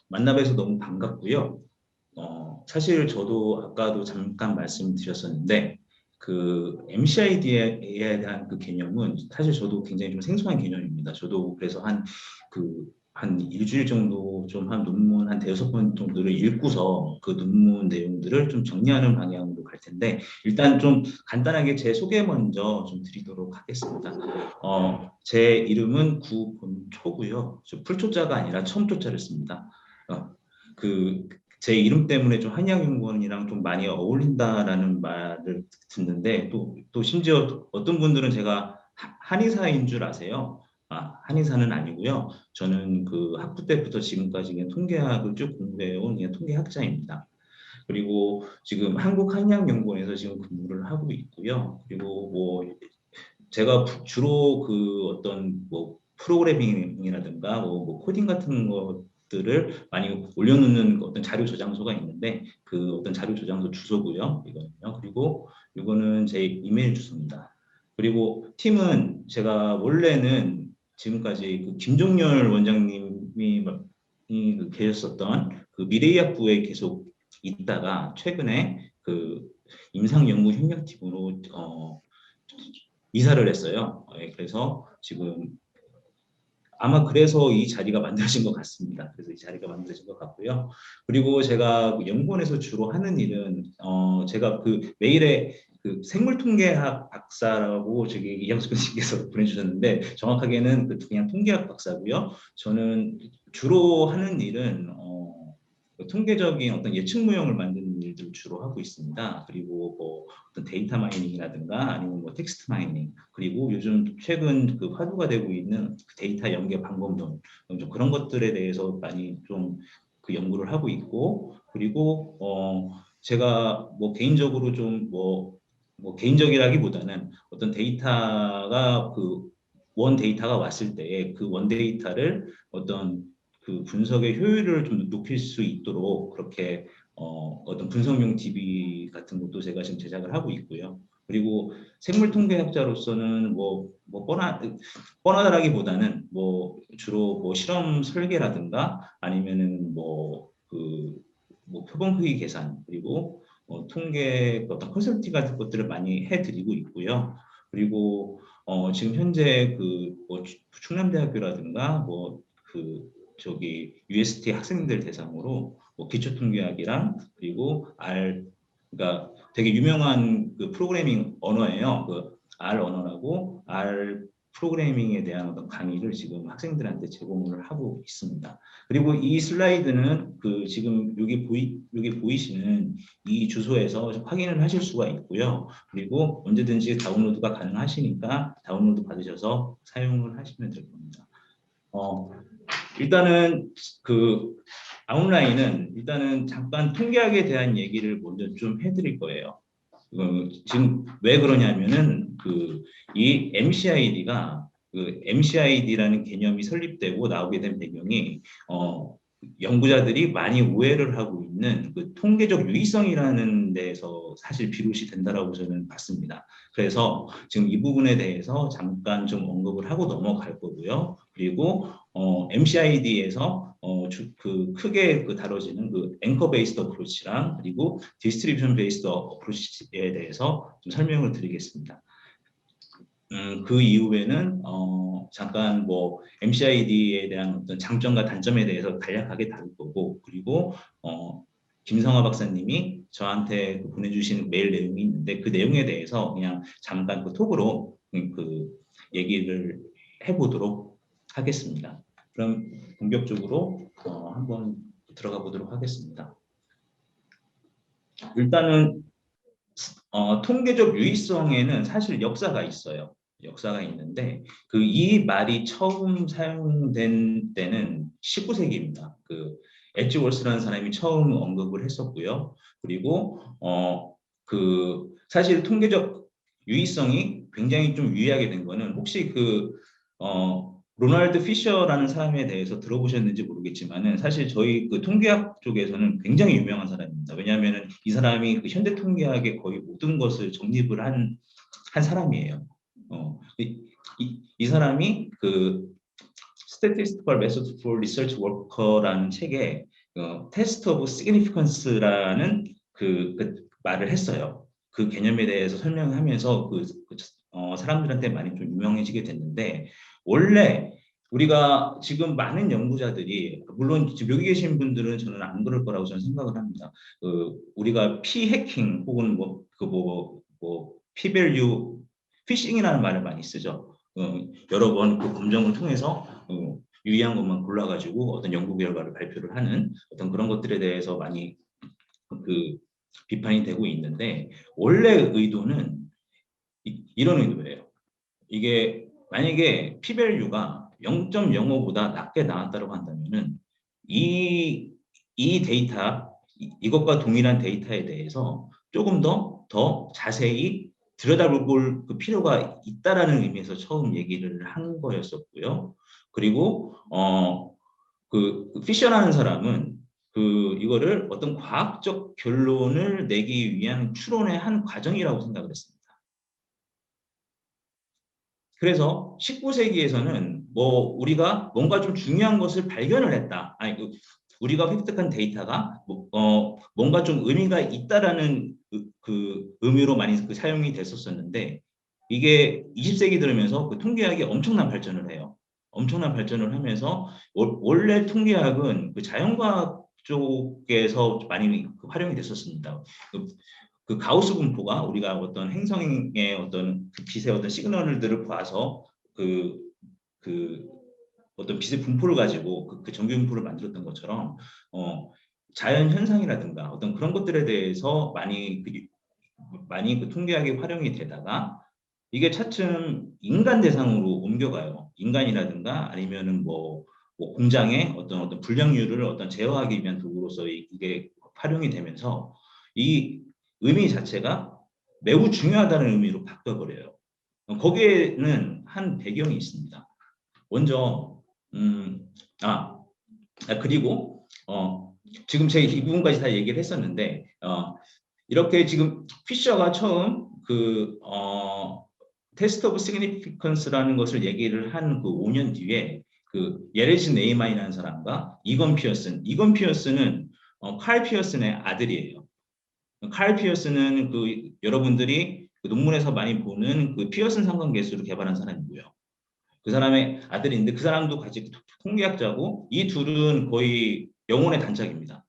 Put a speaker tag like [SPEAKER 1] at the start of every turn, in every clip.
[SPEAKER 1] 만나뵈서 너무 반갑고요. 사실 저도 아까도 잠깐 말씀드렸었는데 그 MCID에 대한 그 개념은 사실 저도 굉장히 좀 생소한 개념입니다. 저도 그래서 한 일주일 정도 좀 한 논문 한 대여섯 번 정도를 읽고서 그 논문 내용들을 좀 정리하는 방향으로 갈 텐데 일단 좀 간단하게 제 소개 먼저 좀 드리도록 하겠습니다. 제 이름은 구본초고요. 저 풀초자가 아니라 첨초자를 씁니다. 그 제 이름 때문에 좀 한의학연구원이랑 좀 많이 어울린다라는 말을 듣는데 또 심지어 어떤 분들은 제가 한의사인 줄 아세요. 한의사는 아니고요. 저는 그 학부 때부터 지금까지 그냥 통계학을 쭉 공부해온 그냥 통계학자입니다. 그리고 지금 한국한의학연구원에서 지금 근무를 하고 있고요. 그리고 뭐 제가 주로 그 어떤 뭐 프로그래밍이라든가 뭐 코딩 같은 것들을 많이 올려놓는 어떤 자료 저장소가 있는데 그 어떤 자료 저장소 주소고요. 이거는요. 그리고 이거는 제 이메일 주소입니다. 그리고 팀은 제가 원래는 지금까지 그 김종열 원장님이 계셨었던 그 미래의학부에 계속 있다가 최근에 그 임상연구협력팀으로 이사를 했어요. 그래서 지금 아마 그래서 이 자리가 만들어진 것 같습니다. 그래서 이 자리가 만들어진 것 같고요. 그리고 제가 연구원에서 주로 하는 일은 제가 그 메일에 그 생물통계학 박사라고 저기 이영수 교수님께서 보내주셨는데 정확하게는 그냥 통계학 박사고요. 저는 주로 하는 일은 통계적인 어떤 예측 모형을 만드는 일들을 주로 하고 있습니다. 그리고 뭐 어떤 데이터 마이닝이라든가 아니면 뭐 텍스트 마이닝 그리고 요즘 최근 그 화두가 되고 있는 그 데이터 연계 방법론 좀 그런 것들에 대해서 많이 좀 그 연구를 하고 있고 그리고 제가 뭐 개인적으로 좀 뭐 개인적이라기보다는 어떤 데이터가 그 원 데이터가 왔을 때 그 원 데이터를 어떤 그 분석의 효율을 좀 높일 수 있도록 그렇게 어떤 분석용 DB 같은 것도 제가 지금 제작을 하고 있고요. 그리고 생물통계학자로서는 뻔하다라기보다는 뭐 주로 뭐 실험 설계라든가 아니면은 뭐 표본 크기 계산 그리고 통계 어떤 컨설팅 같은 것들을 많이 해드리고 있고요. 그리고 지금 현재 그뭐 충남대학교라든가 뭐그 저기 UST 학생들 대상으로 뭐 기초통계학이랑 그리고 그러니까 되게 유명한 그 프로그래밍 언어예요. 그 R 언어라고 R 프로그래밍에 대한 어떤 강의를 지금 학생들한테 제공을 하고 있습니다. 그리고 이 슬라이드는 그 지금 여기 보이시는 이 주소에서 확인을 하실 수가 있고요. 그리고 언제든지 다운로드가 가능하시니까 다운로드 받으셔서 사용을 하시면 될 겁니다. 일단은 그 아웃라인은 일단은 잠깐 통계학에 대한 얘기를 먼저 좀 해드릴 거예요. 지금 왜 그러냐면은 이 MCID가 그 MCID라는 개념이 설립되고 나오게 된 배경이 연구자들이 많이 오해를 하고 있는 그 통계적 유의성이라는 데에서 사실 비롯이 된다라고 저는 봤습니다. 그래서 지금 이 부분에 대해서 잠깐 좀 언급을 하고 넘어갈 거고요. 그리고 MCID에서 크게 다뤄지는 그 앵커 베이스드 어프로치랑 그리고 디스트리뷰션 베이스드 어프로치에 대해서 좀 설명을 드리겠습니다. 그 이후에는 잠깐 뭐 MCID에 대한 어떤 장점과 단점에 대해서 간략하게 다룰 거고 그리고 김성화 박사님이 저한테 보내주신 메일 내용이 있는데 그 내용에 대해서 그냥 잠깐 그 톡으로 그 얘기를 해보도록 하겠습니다. 그럼 본격적으로 한번 들어가 보도록 하겠습니다. 일단은 통계적 유의성에는 사실 역사가 있어요. 역사가 있는데 이 말이 처음 사용된 때는 19세기입니다. 그 엣지 월스라는 사람이 처음 언급을 했었고요. 그리고 사실 통계적 유의성이 굉장히 좀 유의하게 된 거는 혹시 로널드 피셔라는 사람에 대해서 들어보셨는지 모르겠지만은 사실 저희 그 통계학 쪽에서는 굉장히 유명한 사람입니다. 왜냐하면은 이 사람이 그 현대 통계학의 거의 모든 것을 정립을 한 사람이에요. 이 사람이 Statistical Method for Research Worker라는 책에 Test of Significance라는 그 말을 했어요. 그 개념에 대해서 설명하면서 사람들한테 많이 좀 유명해지게 됐는데 원래 우리가 지금 많은 연구자들이 물론 지금 여기 계신 분들은 저는 안 그럴 거라고 저는 생각을 합니다. 우리가 P 해킹 혹은 P-밸류 피싱이라는 말을 많이 쓰죠. 여러 번 그 검정을 통해서 유의한 것만 골라가지고 어떤 연구 결과를 발표를 하는 어떤 그런 것들에 대해서 많이 그 비판이 되고 있는데 원래 의도는 이런 의도예요. 이게 만약에 P-밸류가 0.05보다 낮게 나왔다고 한다면은 이 데이터 이것과 동일한 데이터에 대해서 조금 더 자세히 들여다볼 그 필요가 있다라는 의미에서 처음 얘기를 한 거였었고요. 그리고 그 피셔라는 사람은 이거를 어떤 과학적 결론을 내기 위한 추론의 한 과정이라고 생각을 했습니다. 그래서 19세기에서는 우리가 뭔가 좀 중요한 것을 발견을 했다. 아니 우리가 획득한 데이터가 뭔가 좀 의미가 있다라는 그 의미로 많이 사용이 됐었었는데 이게 20세기 들으면서 그 통계학이 엄청난 발전을 해요. 엄청난 발전을 하면서 원래 통계학은 그 자연과학 쪽에서 많이 활용이 됐었습니다. 그 가우스 분포가 우리가 어떤 행성의 어떤 그 빛의 어떤 시그널들을 봐서 그 어떤 빛의 분포를 가지고 그 전기 분포를 만들었던 것처럼 자연 현상이라든가 어떤 그런 것들에 대해서 많이 그 통계학이 활용이 되다가 이게 차츰 인간 대상으로 옮겨가요. 인간이라든가 아니면은 공장의 어떤 불량률을 어떤 제어하기 위한 도구로서 이게 활용이 되면서 이 의미 자체가 매우 중요하다는 의미로 바뀌어버려요. 거기에는 한 배경이 있습니다. 먼저 음, 아, 그리고 지금 제가 이 부분까지 다 얘기를 했었는데 이렇게 지금 피셔가 처음 테스트 오브 시그니피컨스라는 것을 얘기를 한 그 5년 뒤에 그 예레지 네이만이라는 사람과 이건 피어스는 칼 피어슨의 아들이에요. 칼 피어스는 여러분들이 그 논문에서 많이 보는 그 피어슨 상관계수를 개발한 사람이고요. 그 사람의 아들인데 그 사람도 같이 통계학자고 이 둘은 거의 영혼의 단짝입니다.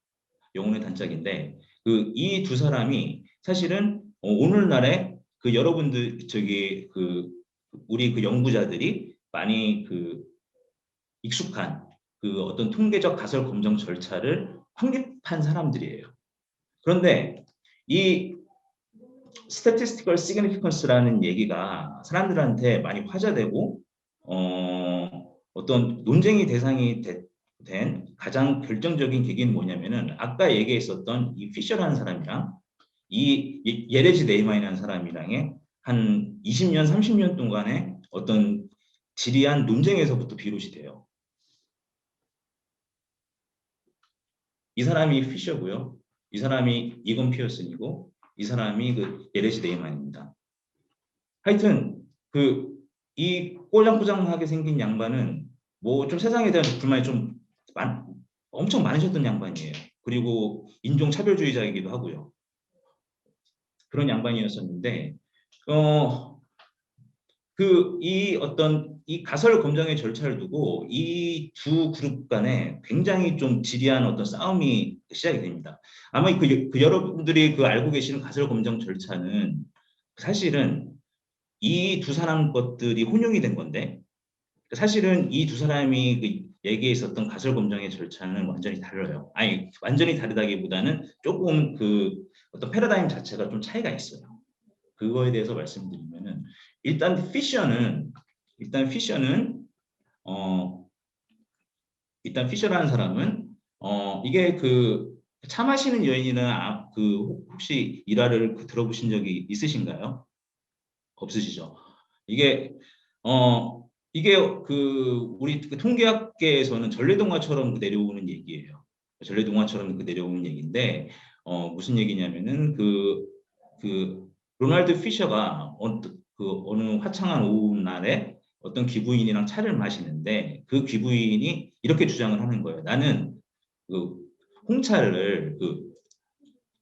[SPEAKER 1] 영혼의 단짝인데 이 두 사람이 사실은 오늘날에 그 여러분들 우리 그 연구자들이 많이 익숙한 그 어떤 통계적 가설 검정 절차를 확립한 사람들이에요. 그런데 이 statistical significance라는 얘기가 사람들한테 많이 화제되고 어떤 논쟁의 대상이 된 가장 결정적인 계기는 뭐냐면은 아까 얘기했었던 이 피셔라는 사람이랑 이 예레지 네이만이라는 사람이랑의 한 20년, 30년 동안의 어떤 지리한 논쟁에서부터 비롯이 돼요. 이 사람이 피셔고요. 이 사람이 이건 피어슨이고 이 사람이 그 예레지 네이만입니다. 하여튼 이 꼴랑꼬장하게 생긴 양반은 좀 세상에 대한 불만이 엄청 많으셨던 양반이에요. 그리고 인종 차별주의자이기도 하고요. 그런 양반이었었는데 이 가설 검정의 절차를 두고 이 두 그룹 간에 굉장히 좀 지리한 어떤 싸움이 시작이 됩니다. 아마 여러분들이 알고 계시는 가설 검정 절차는 사실은 이 두 사람 것들이 혼용이 된 건데 사실은 이 두 사람이 얘기에 있었던 가설 검정의 절차는 완전히 달라요. 아니 완전히 다르다기보다는 조금 어떤 패러다임 자체가 좀 차이가 있어요. 그거에 대해서 말씀드리면은 일단 피셔라는 사람은 이게 차 마시는 여인이나 혹시 일화를 들어보신 적이 있으신가요? 없으시죠? 이게 이게 우리 통계학계에서는 전래동화처럼 내려오는 얘기예요. 전래동화처럼 내려오는 얘기인데 무슨 얘기냐면은 로널드 피셔가 어느 화창한 오후 날에 어떤 기부인이랑 차를 마시는데 그 기부인이 이렇게 주장을 하는 거예요. 나는 그 홍차를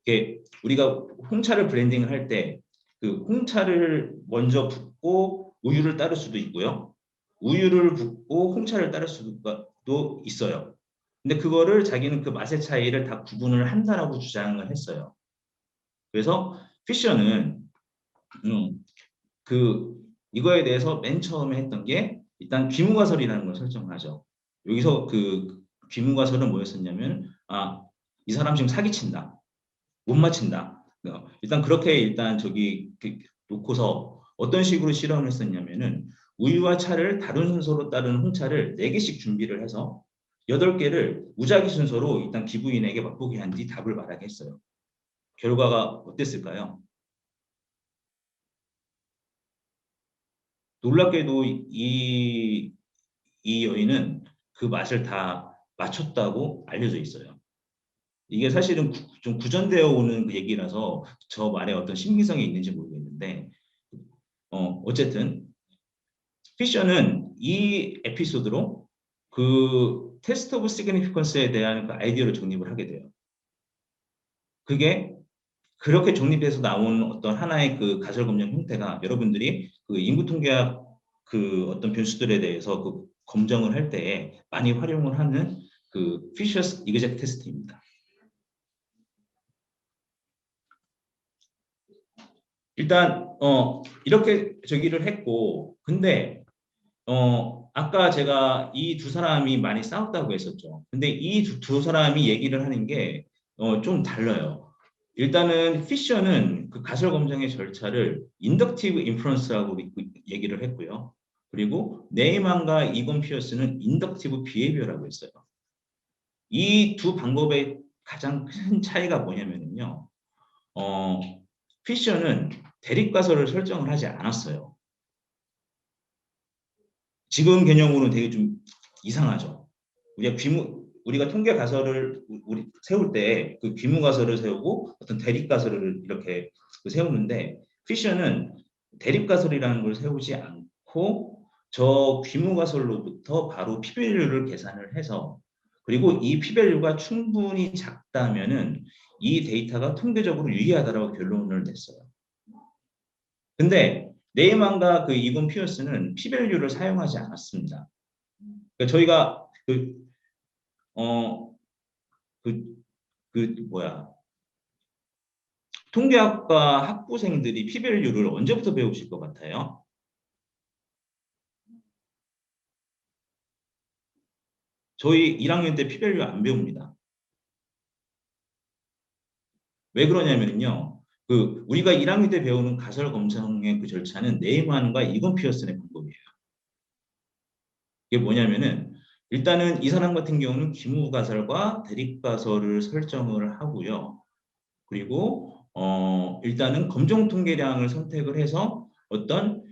[SPEAKER 1] 이게 우리가 홍차를 브랜딩을 할 때 그 홍차를 먼저 붓고 우유를 따를 수도 있고요. 우유를 붓고 홍차를 따를 수도 있어요. 근데 그거를 자기는 그 맛의 차이를 다 구분을 한다라고 주장을 했어요. 그래서 피셔는 그 이거에 대해서 맨 처음에 했던 게 일단 귀무가설이라는 걸 설정하죠. 여기서 그 귀무가설은 뭐였었냐면 이 사람 지금 사기친다. 못 맞힌다. 일단 그렇게 일단 저기 놓고서 어떤 식으로 실험을 했었냐면은 우유와 차를 다른 순서로 따르는 홍차를 4개씩 준비를 해서 8개를 무작위 순서로 일단 기부인에게 맛보게 한 뒤 답을 말하게 했어요. 결과가 어땠을까요? 놀랍게도 이 여인은 그 맛을 다 맞췄다고 알려져 있어요. 이게 사실은 좀 구전되어 오는 그 얘기라서 저 말에 어떤 신빙성이 있는지 모르겠는데 어쨌든 피셔는 이 에피소드로 그 테스트 오브 시그니피컨스에 대한 그 아이디어를 정립을 하게 돼요. 그게 그렇게 정립해서 나온 어떤 하나의 그 가설 검정 형태가 여러분들이 그 인구 통계학 그 어떤 변수들에 대해서 그 검정을 할 때에 많이 활용을 하는 그 피셔스 이그젝 테스트입니다. 일단 이렇게 저기를 했고 근데 아까 제가 이 두 사람이 많이 싸웠다고 했었죠. 근데 이 두 사람이 얘기를 하는 게 좀 달라요. 일단은 피셔는 그 가설 검증의 절차를 인덕티브 인프런스라고 얘기를 했고요. 그리고 네이만과 이건 피어스는 인덕티브 비헤비어라고 했어요. 이 두 방법의 가장 큰 차이가 뭐냐면요. 어, 피셔는 대립가설을 설정을 하지 않았어요. 지금 개념으로는 되게 좀 이상하죠. 우리가 통계 가설을 우리 세울 때 그 귀무 가설을 세우고 어떤 대립 가설을 이렇게 세우는데 피셔는 대립 가설이라는 걸 세우지 않고 저 귀무 가설로부터 바로 p-value를 계산을 해서 그리고 이 p-value가 충분히 작다면은 이 데이터가 통계적으로 유의하다라고 결론을 냈어요. 근데 네이만과 그 이건 피어스는 p-value를 사용하지 않았습니다. 그러니까 저희가 어, 그, 뭐야, 통계학과 학부생들이 p-value를 언제부터 배우실 것 같아요? 저희 1학년 때 p-value 안 배웁니다. 왜 그러냐면요. 우리가 1학년 때 배우는 가설 검증의 그 절차는 네이만과 이건 피어슨의 방법이에요. 이게 뭐냐면은 일단은 이 사람 같은 경우는 기무가설과 대립가설을 설정을 하고요. 그리고 일단은 검정 통계량을 선택을 해서 어떤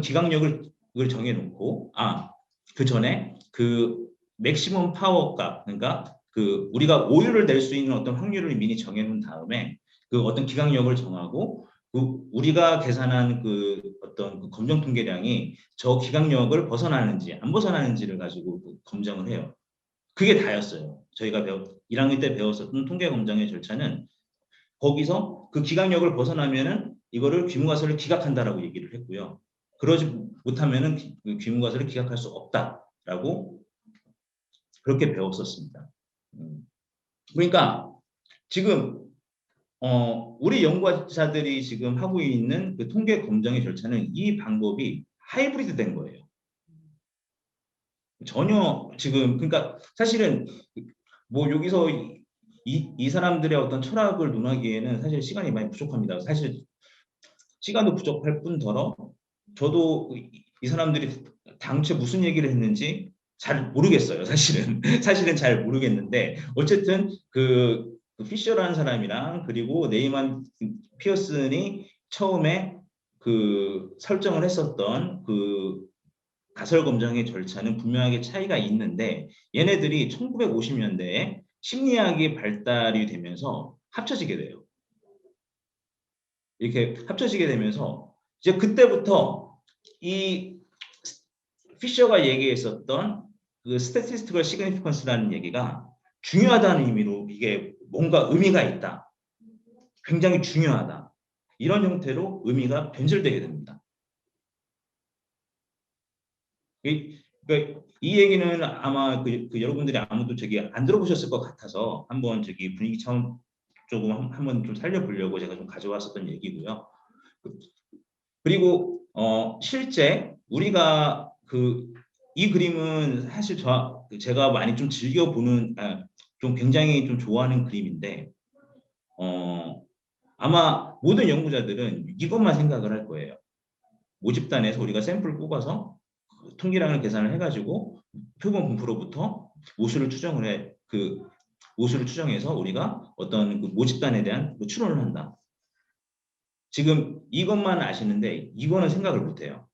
[SPEAKER 1] 기강력을 정해놓고 그 전에 그 맥시멈 파워 값 그러니까 그 우리가 오류를 낼 수 있는 어떤 확률을 미리 정해놓은 다음에 그 어떤 기강력을 정하고 그 우리가 계산한 그 어떤 그 검정 통계량이 저 기강력을 벗어나는지 안 벗어나는지를 가지고 검정을 해요. 그게 다였어요. 저희가 1학년 때 배웠었던 통계 검정의 절차는 거기서 그 기각력을 벗어나면은 이거를 귀무가설을 기각한다라고 얘기를 했고요. 그러지 못하면은 귀무가설을 기각할 수 없다라고 그렇게 배웠었습니다. 그러니까 지금 우리 연구자들이 지금 하고 있는 그 통계 검정의 절차는 이 방법이 하이브리드 된 거예요. 전혀 지금 그러니까 사실은 뭐 여기서 이 사람들의 어떤 철학을 논하기에는 사실 시간이 많이 부족합니다. 사실 시간도 부족할 뿐더러 저도 이 사람들이 당최 무슨 얘기를 했는지 잘 모르겠어요. 사실은 사실은 잘 모르겠는데 어쨌든 그 피셔라는 사람이랑 그리고 네이만 피어슨이 처음에 그 설정을 했었던 그 가설 검정의 절차는 분명하게 차이가 있는데 얘네들이 1950년대에 심리학이 발달이 되면서 합쳐지게 돼요. 이렇게 합쳐지게 되면서 이제 그때부터 이 피셔가 얘기했었던 그 statistical significance라는 얘기가 중요하다는 의미로 이게 뭔가 의미가 있다. 굉장히 중요하다. 이런 형태로 의미가 변질되게 됩니다. 그러니까 이 얘기는 아마 그 여러분들이 아무도 저기 안 들어보셨을 것 같아서 한번 저기 분위기 차원 조금 한번 좀 살려보려고 제가 좀 가져왔었던 얘기고요. 그리고 실제 우리가 이 그림은 사실 제가 많이 좀 즐겨 보는 좀 굉장히 좀 좋아하는 그림인데 아마 모든 연구자들은 이것만 생각을 할 거예요. 모집단에서 우리가 샘플을 뽑아서 통계량을 계산을 해가지고 표본 분포로부터 모수를 추정을 해 모수를 추정해서 우리가 어떤 그 모집단에 대한 추론을 한다. 지금 이것만 아시는데 이거는 생각을 못해요.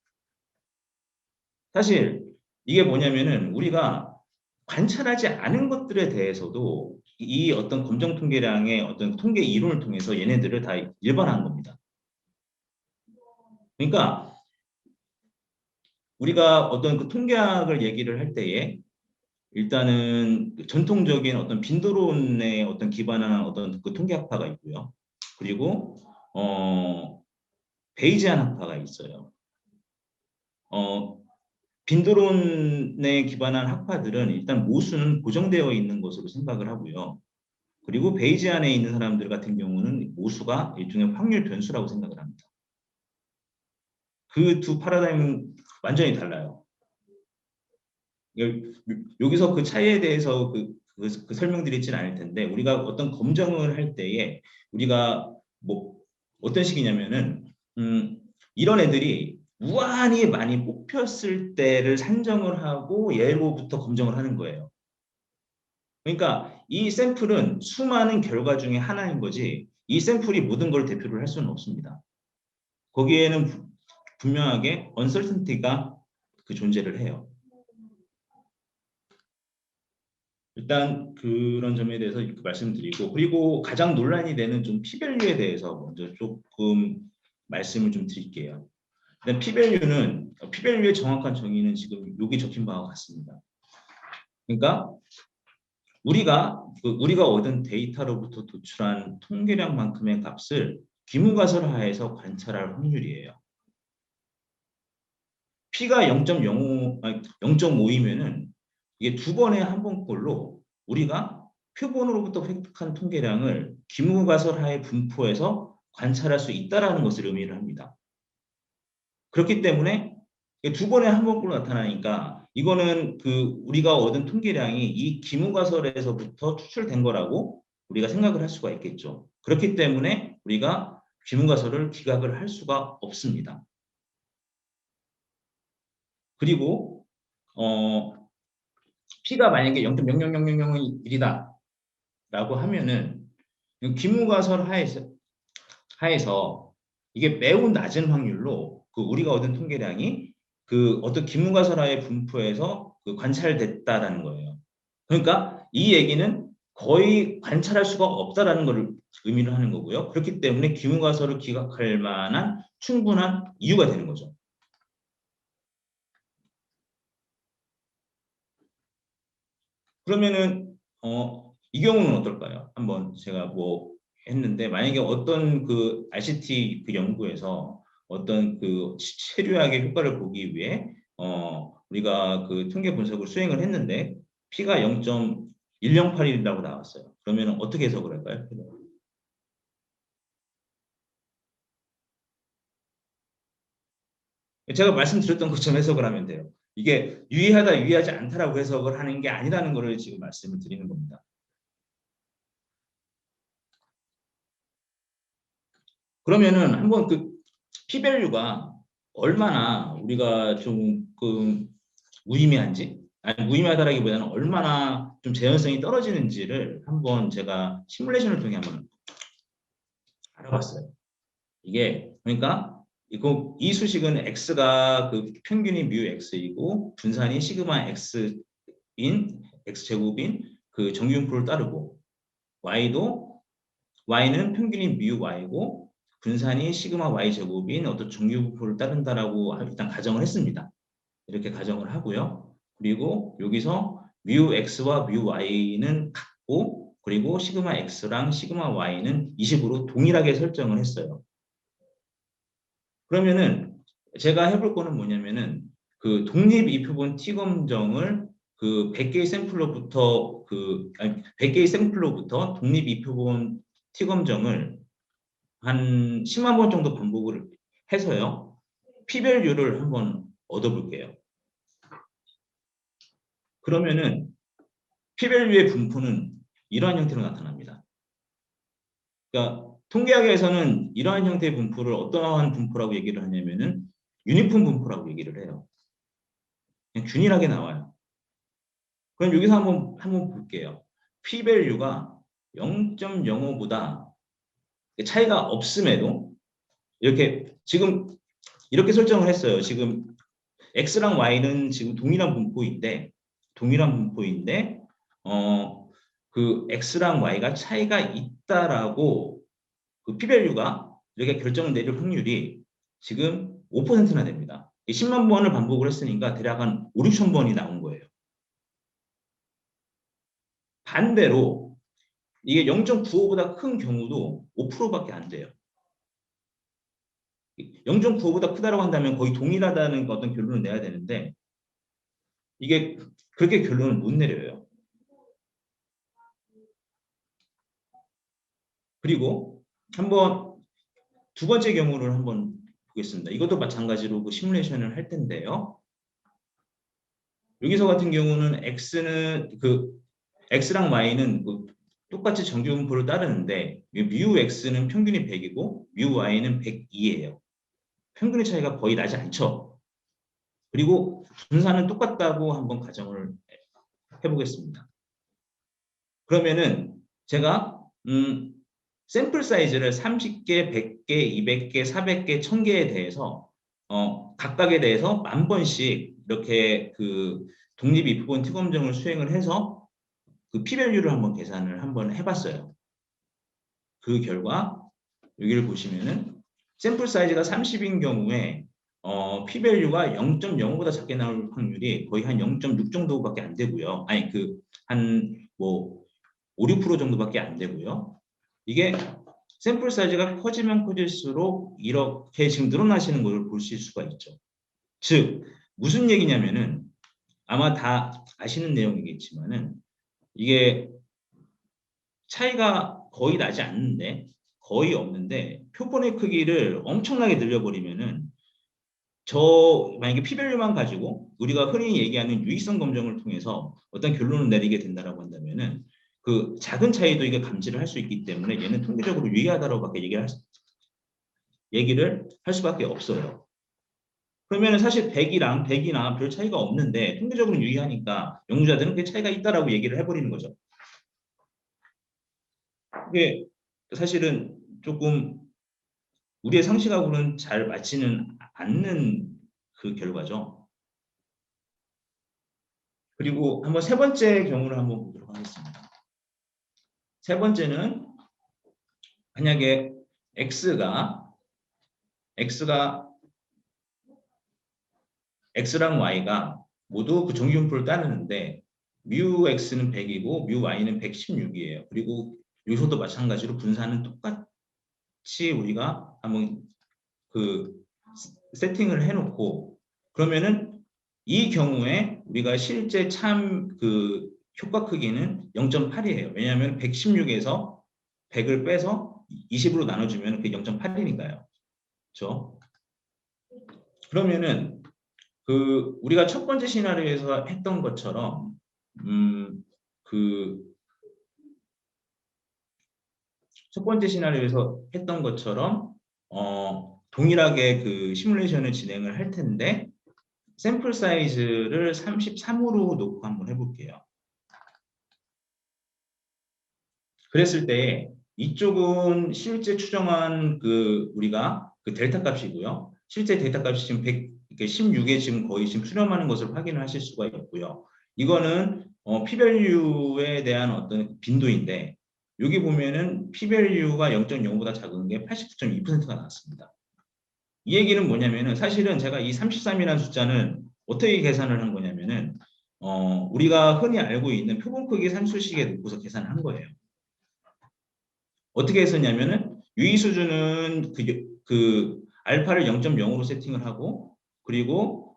[SPEAKER 1] 사실 이게 뭐냐면은 우리가 관찰하지 않은 것들에 대해서도 이 어떤 검정 통계량의 어떤 통계 이론을 통해서 얘네들을 다 일반화한 겁니다. 그러니까 우리가 어떤 그 통계학을 얘기를 할 때에 일단은 전통적인 어떤 빈도론에 어떤 기반한 어떤 그 통계학파가 있고요. 그리고 베이지안 학파가 있어요. 빈도론에 기반한 학파들은 일단 모수는 고정되어 있는 것으로 생각을 하고요. 그리고 베이지안에 있는 사람들 같은 경우는 모수가 일종의 확률 변수라고 생각을 합니다. 그 두 파라다임은 완전히 달라요. 여기서 그 차이에 대해서 그 설명드리진 않을 텐데 우리가 어떤 검정을 할 때에 우리가 뭐 어떤 식이냐면은 이런 애들이 무한히 많이 뽑혔을 때를 산정을 하고 예로부터 검정을 하는 거예요. 그러니까 이 샘플은 수많은 결과 중에 하나인 거지 이 샘플이 모든 걸 대표를 할 수는 없습니다. 거기에는 분명하게 uncertainty가 그 존재를 해요. 일단 그런 점에 대해서 말씀드리고 그리고 가장 논란이 되는 좀 p-value에 대해서 먼저 조금 말씀을 좀 드릴게요. 일단 p-value의 정확한 정의는 지금 여기 적힌 바와 같습니다. 그러니까 우리가 얻은 데이터로부터 도출한 통계량만큼의 값을 기무가설하에서 관찰할 확률이에요. P가 0.5이면은 이게 두 번에 한 번꼴로 우리가 표본으로부터 획득한 통계량을 기무가설하에 분포해서 관찰할 수 있다라는 것을 의미를 합니다. 그렇기 때문에 두 번에 한 번꼴로 나타나니까 이거는 우리가 얻은 통계량이 이 기무가설에서부터 추출된 거라고 우리가 생각을 할 수가 있겠죠. 그렇기 때문에 우리가 기무가설을 기각을 할 수가 없습니다. 그리고 P가 만약에 0.0000001이다 라고 하면은 기무가설 하에서 이게 매우 낮은 확률로 우리가 얻은 통계량이 어떤 기무가설하의 분포에서 관찰됐다라는 거예요. 그러니까 이 얘기는 거의 관찰할 수가 없다라는 것을 의미를 하는 거고요. 그렇기 때문에 기무가설을 기각할 만한 충분한 이유가 되는 거죠. 그러면은 이 경우는 어떨까요? 한번 제가 뭐 했는데 만약에 어떤 RCT 연구에서 어떤 체류학의 효과를 보기 위해 우리가 통계 분석을 수행을 했는데 P가 0.108이라고 나왔어요. 그러면 어떻게 해석을 할까요? 제가 말씀드렸던 것처럼 해석을 하면 돼요. 이게 유의하다, 유의하지 않다라고 해석을 하는 게 아니라는 것을 지금 말씀을 드리는 겁니다. 그러면은 한번 p-value가 얼마나 우리가 좀 무의미한지, 아니 무의미하다라기보다는 얼마나 좀 재현성이 떨어지는지를 한번 제가 시뮬레이션을 통해 한번 알아봤어요. 이게 그러니까 이 수식은 x가 평균이 뮤 x이고 분산이 시그마 x인 x 제곱인 정규분포를 따르고 y는 평균이 뮤 y고 분산이 시그마 y 제곱인 어떤 정규분포를 따른다라고 일단 가정을 했습니다. 이렇게 가정을 하고요. 그리고 여기서 뮤 x와 뮤 y는 같고 그리고 시그마 x랑 시그마 y는 20으로 동일하게 설정을 했어요. 그러면은 제가 해볼 거는 뭐냐면은 그 독립 이표본 t 검정을 그 100개의 샘플로부터 100개의 샘플로부터 독립 이표본 t 검정을 한 10만 번 정도 반복을 해서요. P밸류를 한번 얻어볼게요. 그러면은 P밸류의 분포는 이러한 형태로 나타납니다. 그러니까 통계학에서는 이러한 형태의 분포를 어떠한 분포라고 얘기를 하냐면은 유니폼 분포라고 얘기를 해요. 그냥 균일하게 나와요. 그럼 여기서 한번 볼게요. P밸류가 0.05보다 차이가 없음에도 이렇게 지금 이렇게 설정을 했어요. 지금 X랑 Y는 지금 동일한 분포인데 그 X랑 Y가 차이가 있다라고 그 P밸류가 이렇게 결정을 내릴 확률이 지금 5%나 됩니다. 10만 번을 반복을 했으니까 대략 한 5, 6천 번이 나온 거예요. 반대로 이게 0.95보다 큰 경우도 5%밖에 안 돼요. 0.95보다 크다고 한다면 거의 동일하다는 어떤 결론을 내야 되는데 이게 그렇게 결론을 못 내려요. 그리고 한번 두 번째 경우를 한번 보겠습니다. 이것도 마찬가지로 그 시뮬레이션을 할 텐데요. 여기서 같은 경우는 X랑 Y는 그 똑같이 정규분포를 따르는데 뮤 X는 평균이 100이고 뮤 Y는 102예요. 평균의 차이가 거의 나지 않죠. 그리고 분산은 똑같다고 한번 가정을 해보겠습니다. 그러면은 제가 샘플 사이즈를 30개, 100개, 200개, 400개, 1000개에 대해서 각각에 대해서 10,000번씩 이렇게 그 독립 이프본 t 검정을 수행을 해서 그 P밸류를 한번 계산을 한번 해봤어요. 그 결과 여기를 보시면은 샘플 사이즈가 30인 경우에 P밸류가 0.05보다 작게 나올 확률이 거의 한 0.6 정도밖에 안 되고요. 아니 그 한 뭐 5, 6% 정도밖에 안 되고요. 이게 샘플 사이즈가 커지면 커질수록 이렇게 지금 늘어나시는 것을 보실 수가 있죠. 즉 무슨 얘기냐면은 아마 다 아시는 내용이겠지만은 이게 차이가 거의 나지 않는데 거의 없는데 표본의 크기를 엄청나게 늘려버리면은 만약에 P밸류만 가지고 우리가 흔히 얘기하는 유의성 검정을 통해서 어떤 결론을 내리게 된다라고 한다면은 그 작은 차이도 이게 감지를 할 수 있기 때문에 얘는 통계적으로 유의하다라고밖에 얘기를 할 수밖에 없어요. 그러면 사실 100이나 별 차이가 없는데 통계적으로 유의하니까 연구자들은 그 차이가 있다라고 얘기를 해버리는 거죠. 그게 사실은 조금 우리의 상식하고는 잘 맞지는 않는 그 결과죠. 그리고 한번 세 번째 경우를 한번 보도록 하겠습니다. 세 번째는 만약에 X랑 Y가 모두 그 정규분포를 따르는데 뮤 X는 100이고 뮤 Y는 116이에요. 그리고 여기서도 마찬가지로 분산은 똑같이 우리가 한번 그 세팅을 해놓고 그러면은 이 경우에 우리가 실제 참 그 효과 크기는 0.8이에요. 왜냐하면 116에서 100을 빼서 20으로 나눠주면 그게 0.8이니까요. 그렇죠? 그러면은 그 우리가 첫 번째 시나리오에서 했던 것처럼 그 첫 번째 시나리오에서 했던 것처럼 동일하게 그 시뮬레이션을 진행을 할 텐데 샘플 사이즈를 33으로 놓고 한번 해볼게요. 그랬을 때 이쪽은 실제 추정한 그 우리가 그 델타 값이고요. 실제 델타 값이 지금 116에 지금 거의 지금 수렴하는 것을 확인을 하실 수가 있고요. 이거는 P밸류에 대한 어떤 빈도인데 여기 보면은 P밸류가 0.0보다 작은 게 89.2%가 나왔습니다. 이 얘기는 뭐냐면은 사실은 제가 이 33이라는 숫자는 어떻게 계산을 한 거냐면은 우리가 흔히 알고 있는 표본 크기 산수식에 놓고서 계산을 한 거예요. 어떻게 했었냐면은 유의 수준은 그 알파를 0.0으로 세팅을 하고 그리고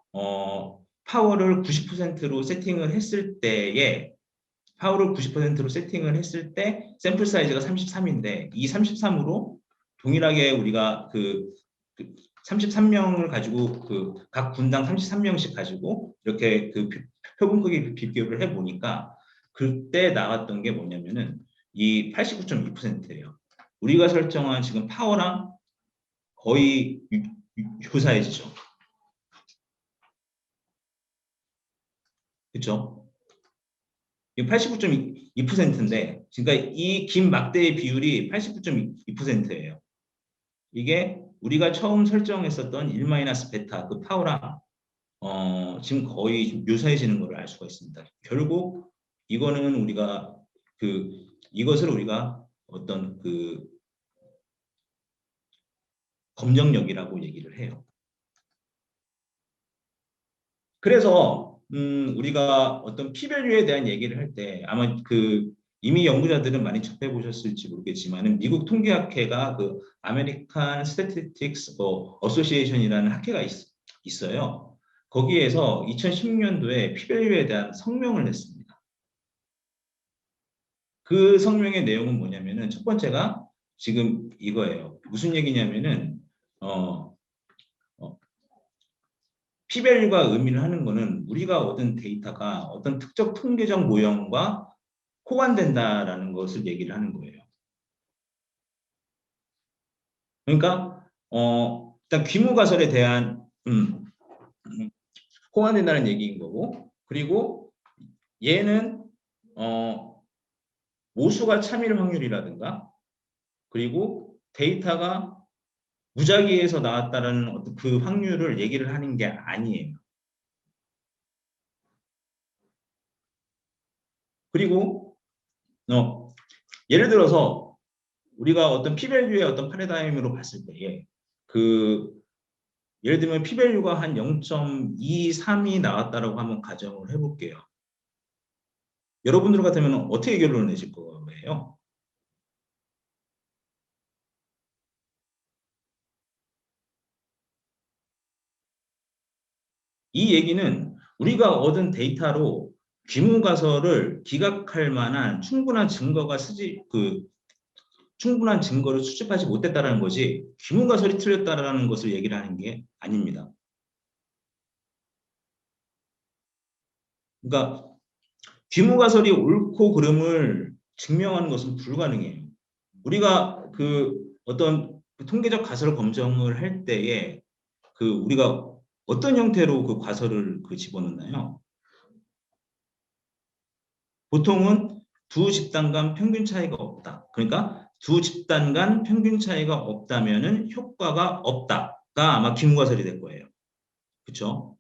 [SPEAKER 1] 파워를 90%로 세팅을 했을 때에 파워를 90%로 세팅을 했을 때 샘플 사이즈가 33인데 이 33으로 동일하게 우리가 그 33명을 가지고 그 각 분당 33명씩 가지고 이렇게 그 표본 크기 비교를 해 보니까 그때 나왔던 게 뭐냐면은 이 89.2%예요. 우리가 설정한 지금 파워랑 거의 유사해지죠. 그렇죠? 이 89.2%인데 그러니까 이 긴 막대의 비율이 89.2%예요. 이게 우리가 처음 설정했었던 1-베타 그 파워랑 지금 거의 좀 묘사해지는 것을 알 수가 있습니다. 결국 이거는 우리가 이것을 우리가 어떤 그 검정력이라고 얘기를 해요. 그래서 우리가 어떤 P-밸류에 대한 얘기를 할 때 아마 이미 연구자들은 많이 접해 보셨을지 모르겠지만은 미국 통계학회가 그 아메리칸 스태티스틱스 어소시에이션이라는 학회가 있어요. 거기에서 2016년도에 P-밸류에 대한 성명을 냈습니다. 그 성명의 내용은 뭐냐면은 첫 번째가 지금 이거예요. 무슨 얘기냐면은 P-밸류가 의미를 하는 거는 우리가 얻은 데이터가 어떤 특정 통계적 모형과 호환된다라는 것을 얘기를 하는 거예요. 그러니까 일단 귀무가설에 대한 호환된다는 얘기인 거고 그리고 얘는 모수가 참일 확률이라든가 그리고 데이터가 무작위에서 나왔다라는 어떤 그 확률을 얘기를 하는 게 아니에요. 그리고 예를 들어서 우리가 어떤 P-밸류의 어떤 패러다임으로 봤을 때에 예를 들면 P-밸류가 한 0.23이 나왔다라고 한번 가정을 해볼게요. 여러분들 같으면 어떻게 결론을 내실 거예요? 이 얘기는 우리가 얻은 데이터로 귀무가설을 기각할 만한 충분한 증거를 수집하지 못했다는 거지 귀무가설이 틀렸다라는 것을 얘기를 하는 게 아닙니다. 그러니까 귀무가설이 옳고 그름을 증명하는 것은 불가능해요. 우리가 어떤 통계적 가설을 검증을 할 때에 우리가 어떤 형태로 그 가설을 집어넣나요? 보통은 두 집단 간 평균 차이가 없다. 그러니까 두 집단 간 평균 차이가 없다면은 효과가 없다가 아마 귀무가설이 될 거예요. 그렇죠?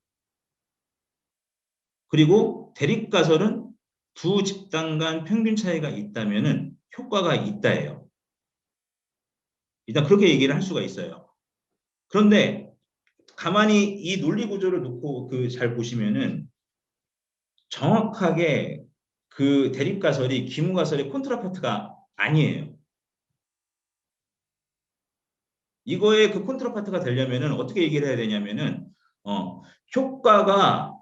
[SPEAKER 1] 그리고 대립가설은 두 집단 간 평균 차이가 있다면은 효과가 있다예요. 일단 그렇게 얘기를 할 수가 있어요. 그런데 가만히 이 논리 구조를 놓고 잘 보시면은 정확하게 그 대립가설이 귀무가설의 콘트라파트가 아니에요. 이거의 그 콘트라파트가 되려면은 어떻게 얘기를 해야 되냐면은 효과가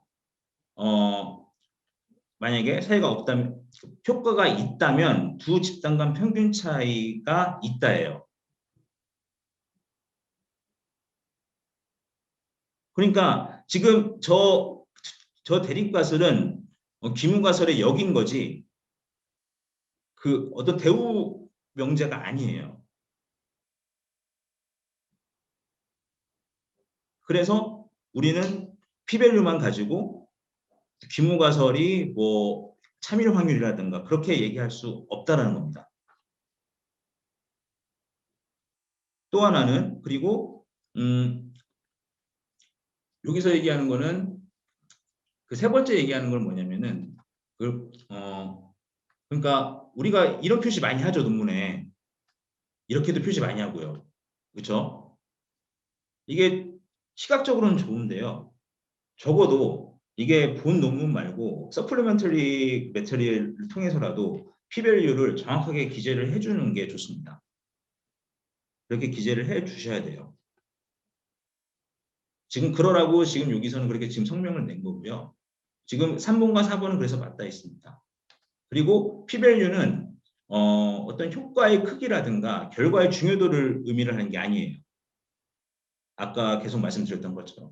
[SPEAKER 1] 어 만약에 차이가 없다면 효과가 있다면 두 집단 간 평균 차이가 있다예요. 그러니까 지금 저 대립가설은 귀무가설의 역인 거지 어떤 대우 명제가 아니에요. 그래서 우리는 P-밸류만 가지고 귀무가설이 뭐 참일 확률이라든가 그렇게 얘기할 수 없다라는 겁니다. 또 하나는 그리고 여기서 얘기하는 거는 그 세 번째 얘기하는 건 뭐냐면은 그러니까 우리가 이런 표시 많이 하죠 논문에 이렇게도 표시 많이 하고요. 그렇죠? 이게 시각적으로는 좋은데요. 적어도 이게 본 논문 말고 서플리멘터리 매터리얼을 통해서라도 P-value를 정확하게 기재를 해주는 게 좋습니다. 그렇게 기재를 해 주셔야 돼요. 지금 그러라고 지금 여기서는 그렇게 지금 성명을 낸 거고요. 지금 3번과 4번은 그래서 맞닿아 있습니다. 그리고 P-value는 어떤 효과의 크기라든가 결과의 중요도를 의미를 하는 게 아니에요. 아까 계속 말씀드렸던 것처럼.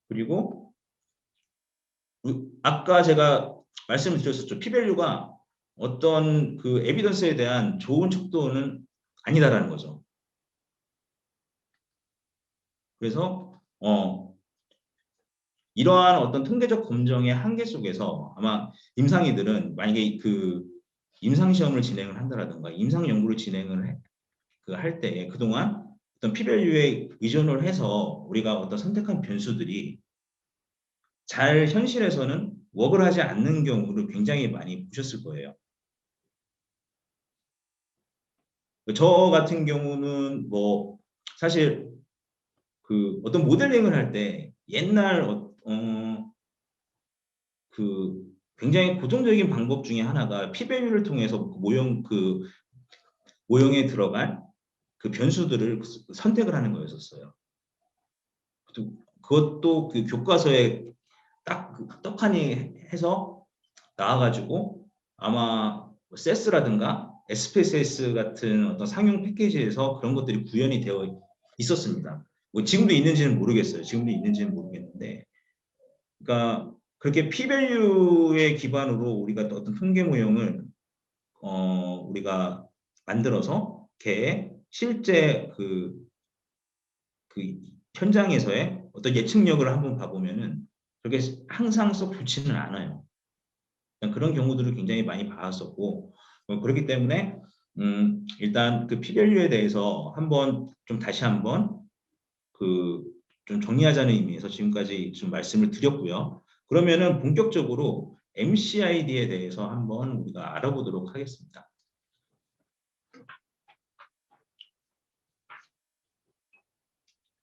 [SPEAKER 1] 그리고 아까 제가 말씀을 드렸었죠. P-value가 어떤 그 에비던스에 대한 좋은 척도는 아니다라는 거죠. 그래서 이러한 어떤 통계적 검정의 한계 속에서 아마 임상의들은 만약에 그 임상시험을 진행을 한다라든가 임상연구를 진행을 할 때 그동안 어떤 P-value에 의존을 해서 우리가 어떤 선택한 변수들이 잘 현실에서는 웍을 하지 않는 경우를 굉장히 많이 보셨을 거예요. 저 같은 경우는 뭐 사실 그 어떤 모델링을 할 때 옛날 그 굉장히 고정적인 방법 중에 하나가 P-value를 통해서 모형에 들어갈 그 변수들을 선택을 하는 거였었어요. 그것도 그 교과서에 딱 떡하니 해서 나와가지고 아마 세스라든가 SPSS 같은 어떤 상용 패키지에서 그런 것들이 구현이 되어 있었습니다. 뭐 지금도 있는지는 모르겠어요. 지금도 있는지는 모르겠는데, 그러니까 그렇게 P-value의 기반으로 우리가 어떤 통계 모형을 우리가 만들어서 걔의 실제 그 현장에서의 어떤 예측력을 한번 봐보면은 그렇게 항상 썩 좋지는 않아요. 그런 경우들을 굉장히 많이 봐왔었고, 그렇기 때문에 일단 그 P-value에 대해서 한번 좀 다시 한번 좀 정리하자는 의미에서 지금까지 좀 말씀을 드렸고요. 그러면은 본격적으로 MCID에 대해서 한번 우리가 알아보도록 하겠습니다.